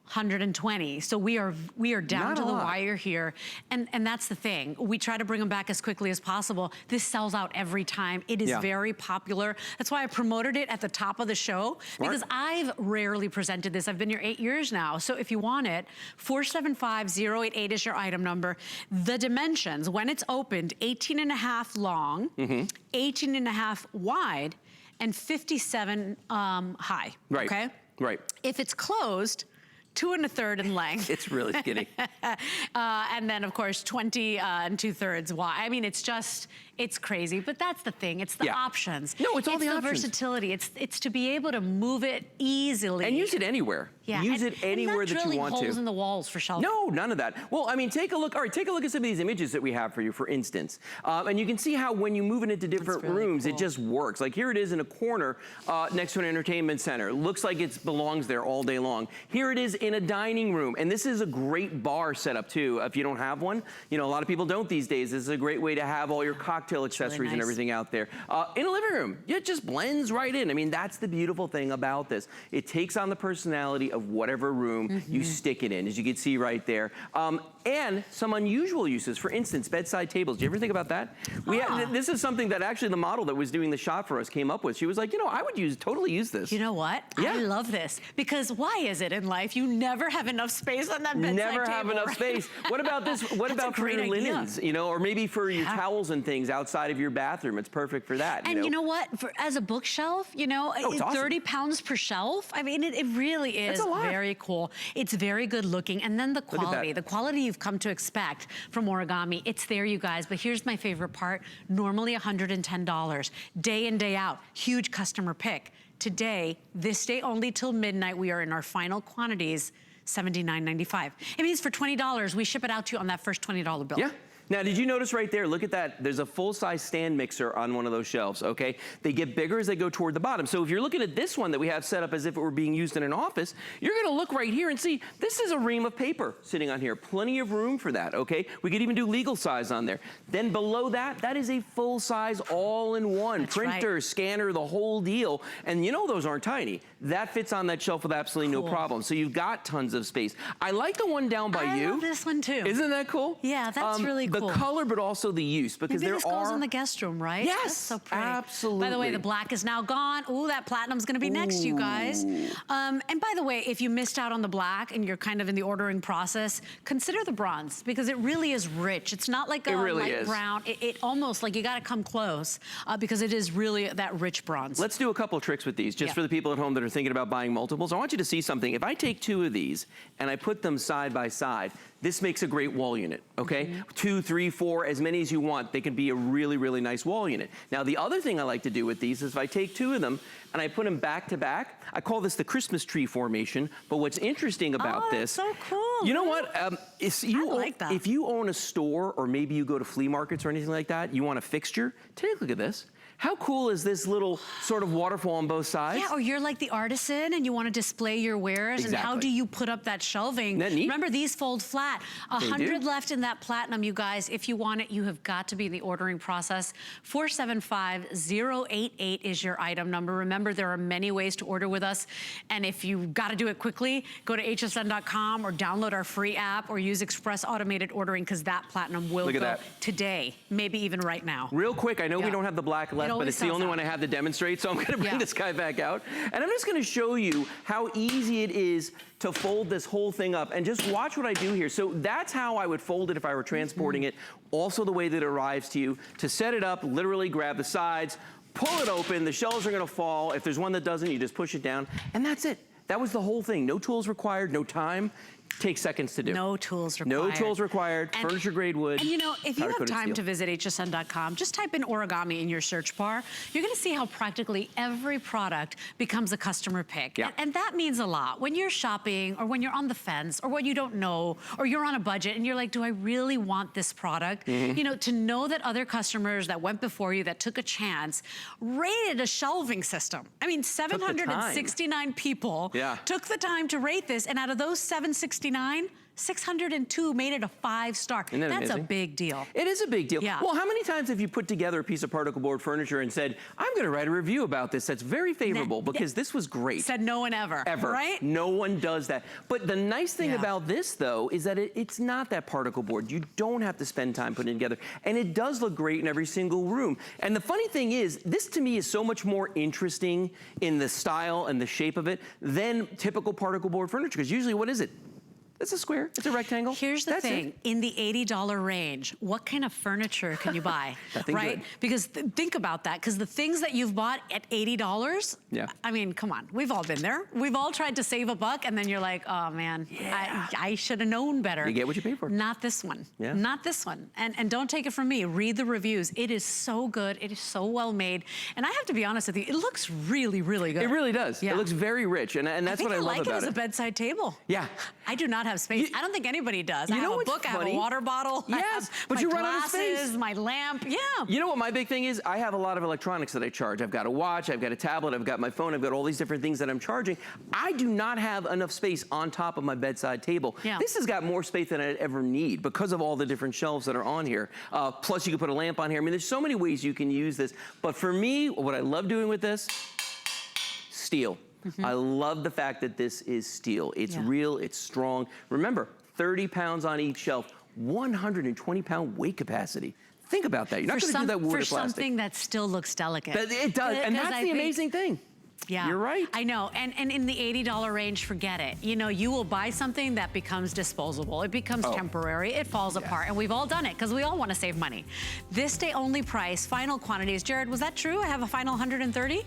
120. So we are down to the wire here. And that's the thing. We try to bring them back as quickly as possible. This sells out every time. It is very popular. That's why I promoted it at the top of the show. Smart. Because I've rarely presented this. I've been here 8 years now. So if you want it, 475088 is your item number. The dimensions, when it's opened, 18.5 long, 18.5 wide, and 57 high, right. okay? Right. If it's closed, 2 1/3 in length. It's really skinny. And then, of course, 20 2/3 wide. I mean, it's crazy, but that's the thing. It's the options. No, it's all the options. It's the versatility. It's to be able to move it easily. And use it anywhere. Yeah. Use it anywhere that you want to. Not drilling holes in the walls for shelving. No, none of that. Well, I mean, take a look. All right, take a look at some of these images that we have for you, for instance. And you can see how when you move it into different rooms, it just works. Like here it is in a corner next to an entertainment center. Looks like it belongs there all day long. Here it is in a dining room. And this is a great bar setup too, if you don't have one. You know, a lot of people don't these days. This is a great way to have all your cocktail accessories and everything out there. In a living room, it just blends right in. I mean, that's the beautiful thing about this. It takes on the personality of of whatever room you stick it in, as you can see right there. And some unusual uses, for instance, bedside tables. Do you ever think about that? This is something that actually the model that was doing the shot for us came up with. She was like, you know, I would totally use this. You know what? Yeah. I love this, because why is it in life you never have enough space on that bedside table? Never have enough space. What about this? What about for your linens, you know, or maybe for your towels and things outside of your bathroom? It's perfect for that. And you know what? As a bookshelf, you know, it's 30 pounds per shelf. I mean, it really is very cool. It's very good looking. And then the quality you've come to expect from Origami, it's there, you guys. But here's my favorite part. Normally $110, day in, day out. Huge customer pick. Today, this day only till midnight, we are in our final quantities, $79.95. It means for $20, we ship it out to you on that first $20 bill. Yeah. Now, did you notice right there, look at that, there's a full-size stand mixer on one of those shelves, okay? They get bigger as they go toward the bottom. So if you're looking at this one that we have set up as if it were being used in an office, you're gonna look right here and see, this is a ream of paper sitting on here. Plenty of room for that, okay? We could even do legal size on there. Then below that, that is a full-size all-in-one printer, scanner, the whole deal. And you know those aren't tiny. That fits on that shelf with absolutely no problem. So you've got tons of space. I like the one down by you. I love this one too. Isn't that cool? Yeah, that's really cool. The color, but also the use, because this goes in the guest room, right? Yes, that's so pretty. Absolutely. By the way, the black is now gone. Ooh, that platinum's gonna be next, you guys. And by the way, if you missed out on the black and you're kind of in the ordering process, consider the bronze, because it really is rich. It's not like a light brown. It almost, like, you gotta come close, because it is really that rich bronze. Let's do a couple tricks with these, just for the people at home that are thinking about buying multiples. I want you to see something. If I take two of these and I put them side by side, this makes a great wall unit, okay? 2, 3, 4, as many as you want. They can be a really, really nice wall unit. Now, the other thing I like to do with these is if I take two of them and I put them back to back, I call this the Christmas tree formation. But what's interesting about this, so cool. You know what? If you own a store, or maybe you go to flea markets or anything like that, you want a fixture, take a look at this. How cool is this little sort of waterfall on both sides? Yeah, or you're like the artisan and you want to display your wares, and how do you put up that shelving? Isn't that neat? Remember, these fold flat. 100 left in that platinum, you guys. If you want it, you have got to be in the ordering process. 475088 is your item number. Remember, there are many ways to order with us, and if you've got to do it quickly, go to hsn.com or download our free app or use Express Automated Ordering, because that platinum will go today, maybe even right now. Real quick, I know we don't have the black left, but it's the only one I have to demonstrate, so I'm gonna bring this guy back out. And I'm just gonna show you how easy it is to fold this whole thing up, and just watch what I do here. So that's how I would fold it if I were transporting it. Also the way that it arrives to you. To set it up, literally grab the sides, pull it open, the shelves are gonna fall. If there's one that doesn't, you just push it down, and that's it. That was the whole thing. No tools required, no time. Takes seconds to do. No tools required. No tools required, furniture grade wood. And you know, if you have time to visit hsn.com, just type in Origami in your search bar. You're gonna see how practically every product becomes a customer pick. Yeah. And that means a lot. When you're shopping, or when you're on the fence, or when you don't know, or you're on a budget and you're like, do I really want this product? You know, to know that other customers that went before you, that took a chance, rated a shelving system. I mean, 769 people took the time to rate this, and out of those 769, 602 made it a 5-star. Isn't that That's amazing? a big deal. It is a big deal. Yeah. Well, how many times have you put together a piece of particle board furniture and said, I'm gonna write a review about this that's very favorable because this was great. Said no one ever. Right? No one does that. But the nice thing about this, though, is that it's not that particle board. You don't have to spend time putting it together. And it does look great in every single room. And the funny thing is, this to me is so much more interesting in the style and the shape of it than typical particle board furniture. Because usually, what is it? It's a square, it's a rectangle. Here's the thing, in the $80 range, what kind of furniture can you buy, right? Good. Because think about that, because the things that you've bought at $80, I mean, come on, we've all been there. We've all tried to save a buck, and then you're like, oh man, I should have known better. You get what you pay for. Not this one, not this one. And don't take it from me, read the reviews. It is so good, it is so well made. And I have to be honest with you, it looks really, really good. It really does. It looks very rich, and that's what I love about it. I like it as a bedside table. Yeah. I do not have space. I don't think anybody does. I have a book, I have a water bottle. Yes, but you run out of space. My lamp, You know what my big thing is? I have a lot of electronics that I charge. I've got a watch, I've got a tablet, I've got my phone, I've got all these different things that I'm charging. I do not have enough space on top of my bedside table. This has got more space than I'd ever need because of all the different shelves that are on here. Plus you can put a lamp on here. I mean, there's so many ways you can use this. But for me, what I love doing with this, steel. I love the fact that this is steel. It's real, it's strong. Remember, 30 pounds on each shelf, 120-pound weight capacity. Think about that. You're not going to do that with wood or plastic. For something that still looks delicate. It does, and that's the amazing thing. Yeah, you're right. I know, and in the $80 range, forget it. You know, you will buy something that becomes disposable. It becomes temporary. It falls apart, and we've all done it because we all want to save money. This day only price, final quantities. Jared, was that true? I have a final 130?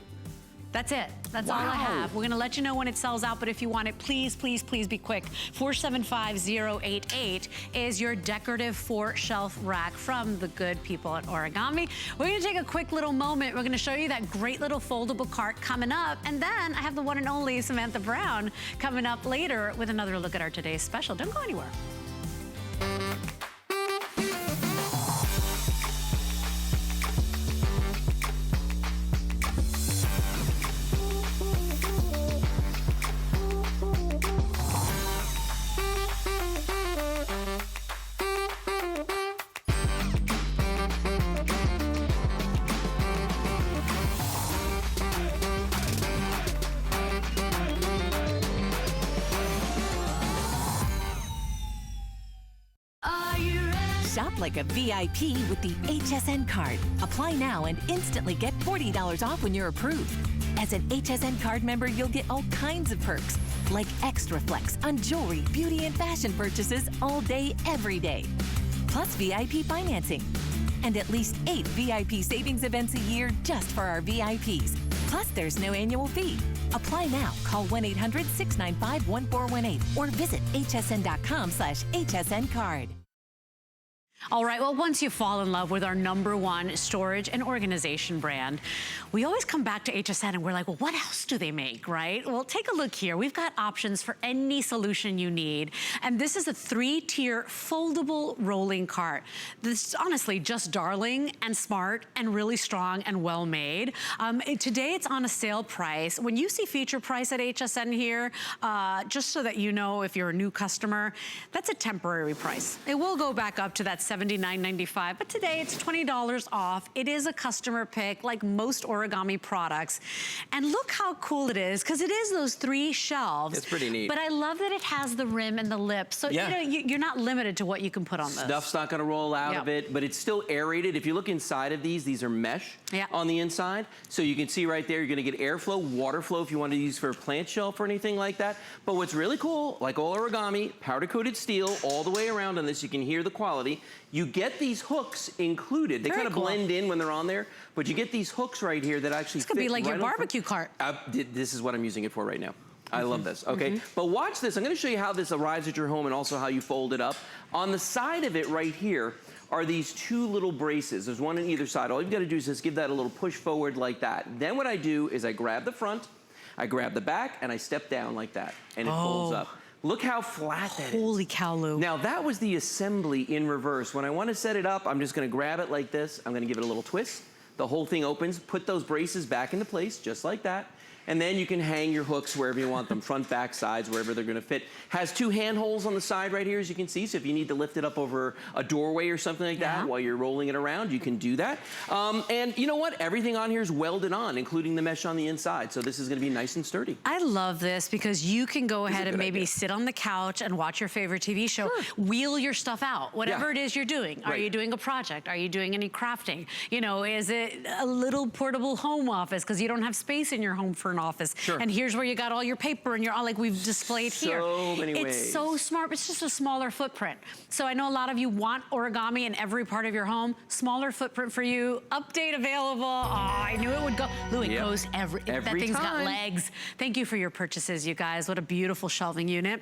That's it. That's all I have. We're gonna let you know when it sells out, but if you want it, please, please, please be quick. 475088 is your decorative 4-shelf rack from the good people at Origami. We're gonna take a quick little moment. We're gonna show you that great little foldable cart coming up, and then I have the one and only Samantha Brown coming up later with another look at our today's special. Don't go anywhere. Shop like a VIP with the HSN card. Apply now and instantly get $40 off when you're approved. As an HSN card member, you'll get all kinds of perks, like extra flex on jewelry, beauty, and fashion purchases all day, every day. Plus VIP financing. And at least 8 VIP savings events a year just for our VIPs. Plus, there's no annual fee. Apply now. Call 1-800-695-1418 or visit hsn.com/HSN card. All right, well, once you fall in love with our #1 storage and organization brand, we always come back to HSN and we're like, well, what else do they make, right? Well, take a look here. We've got options for any solution you need. And this is a 3-tier foldable rolling cart. This is honestly just darling and smart and really strong and well made. Today it's on a sale price. When you see feature price at HSN here, just so that you know if you're a new customer, that's a temporary price. It will go back up to that $79.95, but today it's $20 off. It is a customer pick, like most Origami products. And look how cool it is, because it is those 3 shelves. It's pretty neat. But I love that it has the rim and the lip, so you know, you're not limited to what you can put on this. Stuff's not gonna roll out of it, but it's still aerated. If you look inside of these are mesh on the inside. So you can see right there, you're gonna get airflow, water flow if you want to use for a plant shelf or anything like that. But what's really cool, like all Origami, powder coated steel all the way around on this, you can hear the quality. You get these hooks included. They kind of blend in when they're on there, but you get these hooks right here that actually fit. This could be like your barbecue cart. This is what I'm using it for right now. I love this, okay? But watch this. I'm gonna show you how this arrives at your home and also how you fold it up. On the side of it right here are these 2 little braces. There's one on either side. All you've gotta do is just give that a little push forward like that. Then what I do is I grab the front, I grab the back, and I step down like that, and it folds up. Look how flat that is. Holy cow, Lou. Now that was the assembly in reverse. When I want to set it up, I'm just gonna grab it like this. I'm gonna give it a little twist. The whole thing opens, put those braces back into place, just like that. And then you can hang your hooks wherever you want them, front, back, sides, wherever they're gonna fit. Has 2 hand holes on the side right here, as you can see, so if you need to lift it up over a doorway or something like that while you're rolling it around, you can do that. And you know what? Everything on here is welded on, including the mesh on the inside, so this is gonna be nice and sturdy. I love this because you can go ahead and maybe sit on the couch and watch your favorite TV show, wheel your stuff out, whatever it is you're doing. Are you doing a project? Are you doing any crafting? You know, is it a little portable home office because you don't have space in your home for an office? And here's where you got all your paper and you're all like we've displayed here. So many ways. It's so smart, but it's just a smaller footprint. So I know a lot of you want Origami in every part of your home. Smaller footprint for you. Update available. Oh, I knew it would go. Lou, it goes every that thing's got legs. Thank you for your purchases, you guys. What a beautiful shelving unit.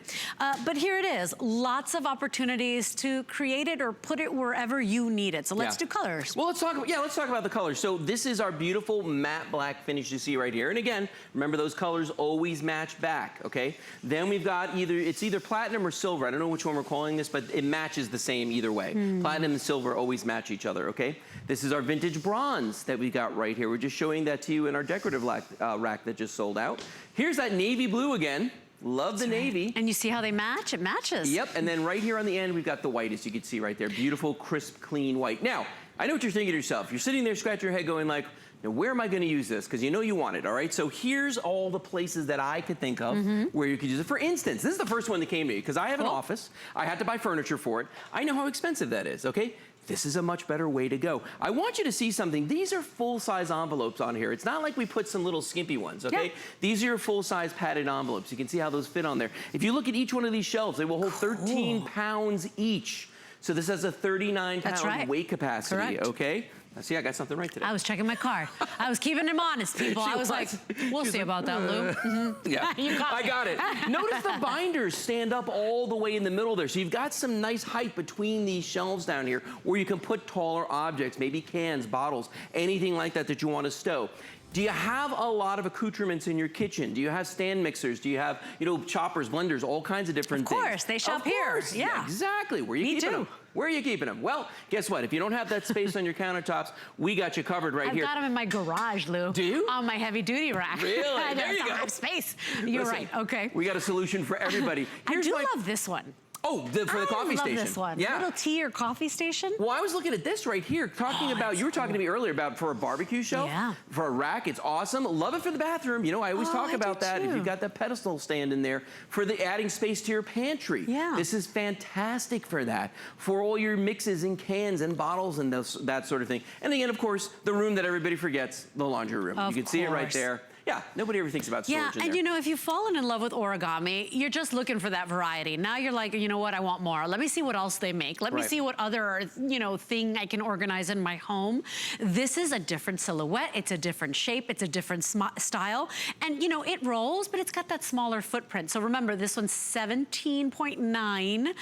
But here it is. Lots of opportunities to create it or put it wherever you need it. So let's do colors. Well, let's talk about the colors. So this is our beautiful matte black finish you see right here. And again, remember those colors always match back, okay? Then we've got either platinum or silver. I don't know which one we're calling this, but it matches the same either way. Platinum and silver always match each other, okay? This is our vintage bronze that we got right here. We're just showing that to you in our decorative rack that just sold out. Here's that navy blue again. Love the navy. And you see how they match? It matches. Yep, and then right here on the end, we've got the white, as you can see right there. Beautiful, crisp, clean white. Now, I know what you're thinking to yourself. You're sitting there scratching your head going like, now, where am I going to use this? Because you know you want it, all right? So here's all the places that I could think of where you could use it. For instance, this is the first one that came to me because I have an office. I had to buy furniture for it. I know how expensive that is, okay? This is a much better way to go. I want you to see something. These are full-size envelopes on here. It's not like we put some little skimpy ones, okay? Yeah. These are your full-size padded envelopes. You can see how those fit on there. If you look at each one of these shelves, they will hold 13 pounds each. So this has a 39-pound weight capacity, okay? See, I got something right today. I was checking my card. I was keeping him honest, people. I was like, we'll see about that, Lou. Yeah, you got I got it. Notice the binders stand up all the way in the middle there. So you've got some nice height between these shelves down here where you can put taller objects, maybe cans, bottles, anything like that that you want to stow. Do you have a lot of accoutrements in your kitchen? Do you have stand mixers? Do you have, you know, choppers, blenders, all kinds of different things? Of course, they shop here. Yeah, exactly. Where are you keeping them? Where are you keeping them? Well, guess what? If you don't have that space on your countertops, we got you covered right here. I've got them in my garage, Lou. Do you? On my heavy-duty rack. Really? There you go. I have space. You're right. Okay. We got a solution for everybody. I do love this one. Oh, for the coffee station. I love this one. Yeah. Little tea or coffee station. Well, I was looking at this right here, talking about, you were talking to me earlier about for a barbecue shelf, for a rack, it's awesome. Love it for the bathroom. You know, I always talk about that. If you've got that pedestal stand in there, for the adding space to your pantry. Yeah. This is fantastic for that. For all your mixes and cans and bottles and that sort of thing. And again, of course, the room that everybody forgets, the laundry room. You can see it right there. Yeah, nobody ever thinks about storage in there. You know, if you've fallen in love with origami, you're just looking for that variety. Now you're like, you know what, I want more. Let me see what else they make. Let me see what other, you know, thing I can organize in my home. This is a different silhouette. It's a different shape. It's a different style. And, you know, it rolls, but it's got that smaller footprint. So remember, this one's 17.9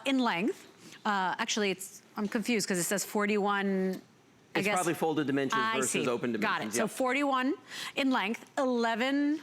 in length. Actually, I'm confused because it says 41... It's probably folded dimensions versus open dimensions. Got it. So 41 in length, 11,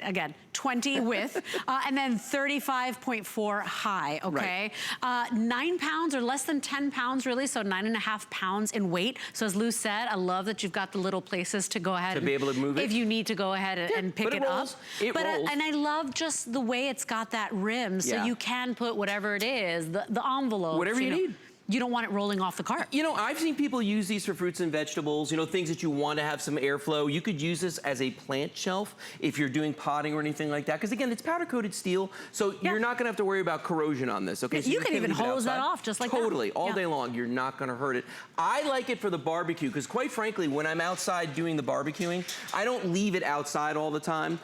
again, 20 width, and then 35.4 high, okay? 9 pounds or less than 10 pounds, really, so 9.5 pounds in weight. So as Lou said, I love that you've got the little places to go ahead be able to move it. If you need to go ahead and pick it up. It rolls. And I love just the way it's got that rim, so you can put whatever it is, the envelope. Whatever you need. You don't want it rolling off the cart. You know, I've seen people use these for fruits and vegetables, you know, things that you want to have some airflow. You could use this as a plant shelf if you're doing potting or anything like that. Because again, it's powder coated steel, so you're not going to have to worry about corrosion on this, okay? So you can even hose that off just like that. Totally, all day long. You're not going to hurt it. I like it for the barbecue because quite frankly, when I'm outside doing the barbecuing, I don't leave it outside all the time.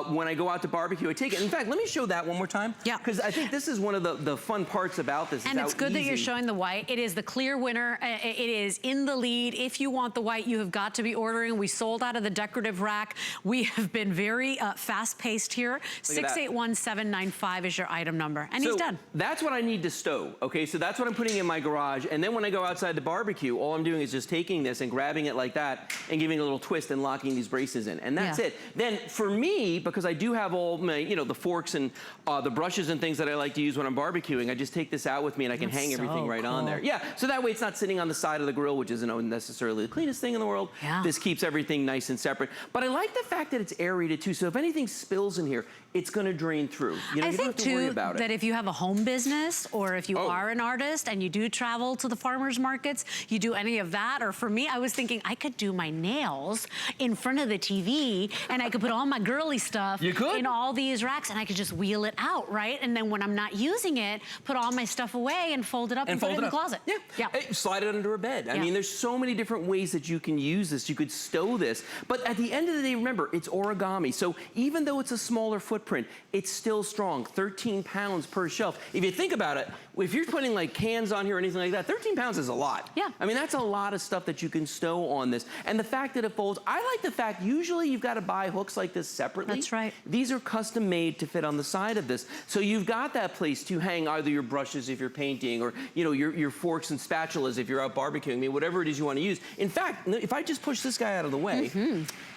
When I go out to barbecue, I take it. In fact, let me show that one more time. Yeah. Because I think this is one of the fun parts about this. And it's good that you're showing the white. It is the clear winner. It is in the lead. If you want the white, you have got to be ordering. We sold out of the decorative rack. We have been very fast-paced here. 681795 is your item number. And he's done. That's what I need to stow, okay? So that's what I'm putting in my garage. And then when I go outside to barbecue, all I'm doing is just taking this and grabbing it like that and giving it a little twist and locking these braces in. And that's it. Then for me, because I do have all my, you know, the forks and the brushes and things that I like to use when I'm barbecuing, I just take this out with me and I can hang everything right on there. Yeah, so that way it's not sitting on the side of the grill, which isn't necessarily the cleanest thing in the world. Yeah. This keeps everything nice and separate. But I like the fact that it's aerated too, so if anything spills in here, it's gonna drain through. You know, you don't have to worry about it. That if you have a home business or if you are an artist and you do travel to the farmers markets, you do any of that, or for me, I was thinking I could do my nails in front of the TV and I could put all my girly stuff in all these racks and I could just wheel it out, right? And then when I'm not using it, put all my stuff away and fold it up and put it in the closet. Yeah. Hey, slide it under a bed. I mean, there's so many different ways that you can use this. You could stow this. But at the end of the day, remember, it's origami. So even though it's a smaller footprint, it's still strong. 13 pounds per shelf. If you think about it, if you're putting like cans on here or anything like that, 13 pounds is a lot. Yeah. I mean, that's a lot of stuff that you can stow on this. And the fact that it folds, I like the fact usually you've got to buy hooks like this separately. That's right. These are custom made to fit on the side of this. So you've got that place to hang either your brushes if you're painting or, you know, your forks and spatulas if you're out barbecuing. I mean, whatever it is you want to use. In fact, if I just push this guy out of the way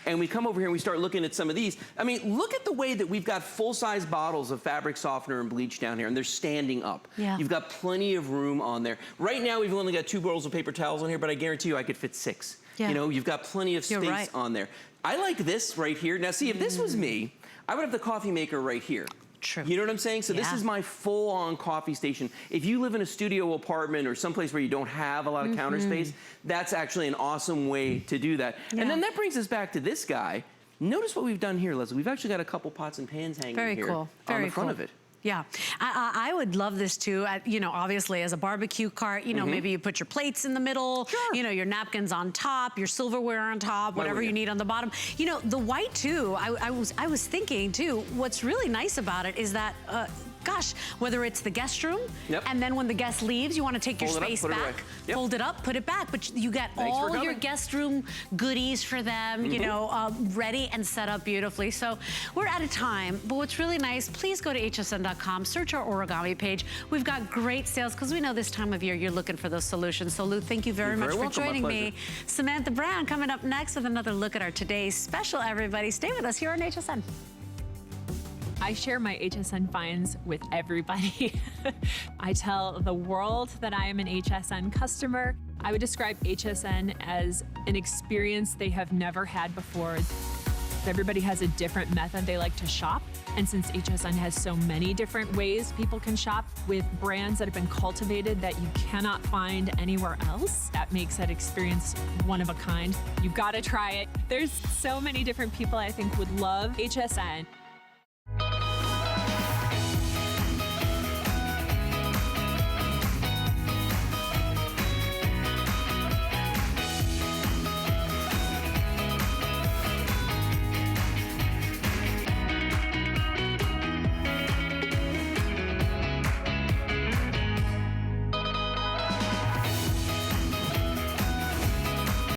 and we come over here and we start looking at some of these, I mean, look at the way that we've got full-size bottles of fabric softener and bleach down here, and they're standing up. Yeah. You've got plenty of room on there. Right now, we've only got 2 rolls of paper towels on here, but I guarantee you I could fit 6. Yeah. You know, you've got plenty of space on there. I like this right here. Now, see, if this was me, I would have the coffee maker right here. True. You know what I'm saying? So this Yeah. is my full-on coffee station. If you live in a studio apartment or someplace where you don't have a lot of counter space, that's actually an awesome way to do that. Yeah. And then that brings us back to this guy. Notice what we've done here, Leslie. We've actually got a couple pots and pans hanging Very here cool. on Very the front cool. of it. Yeah, I would love this too. You know, obviously as a barbecue cart, you know, maybe you put your plates in the middle, Sure. you know, your napkins on top, your silverware on top, whatever you need on the bottom. You know, the white too, I was thinking too, what's really nice about it is that, gosh, whether it's the guest room, and then when the guest leaves, you want to take your Fold it up, space put it back, away. Yep. fold it up, put it back, but you get Thanks for all your coming. guest room goodies for them, you know, ready and set up beautifully. So we're out of time, but what's really nice, please go to hsn.com, search our Origami page. We've got great sales because we know this time of year you're looking for those solutions. So Lou, thank you very much for joining me. Samantha Brown coming up next with another look at our today's special, everybody. Stay with us here on HSN. I share my HSN finds with everybody. I tell the world that I am an HSN customer. I would describe HSN as an experience they have never had before. Everybody has a different method they like to shop. And since HSN has so many different ways people can shop with brands that have been cultivated that you cannot find anywhere else, that makes that experience one of a kind. You've got to try it. There's so many different people I think would love HSN.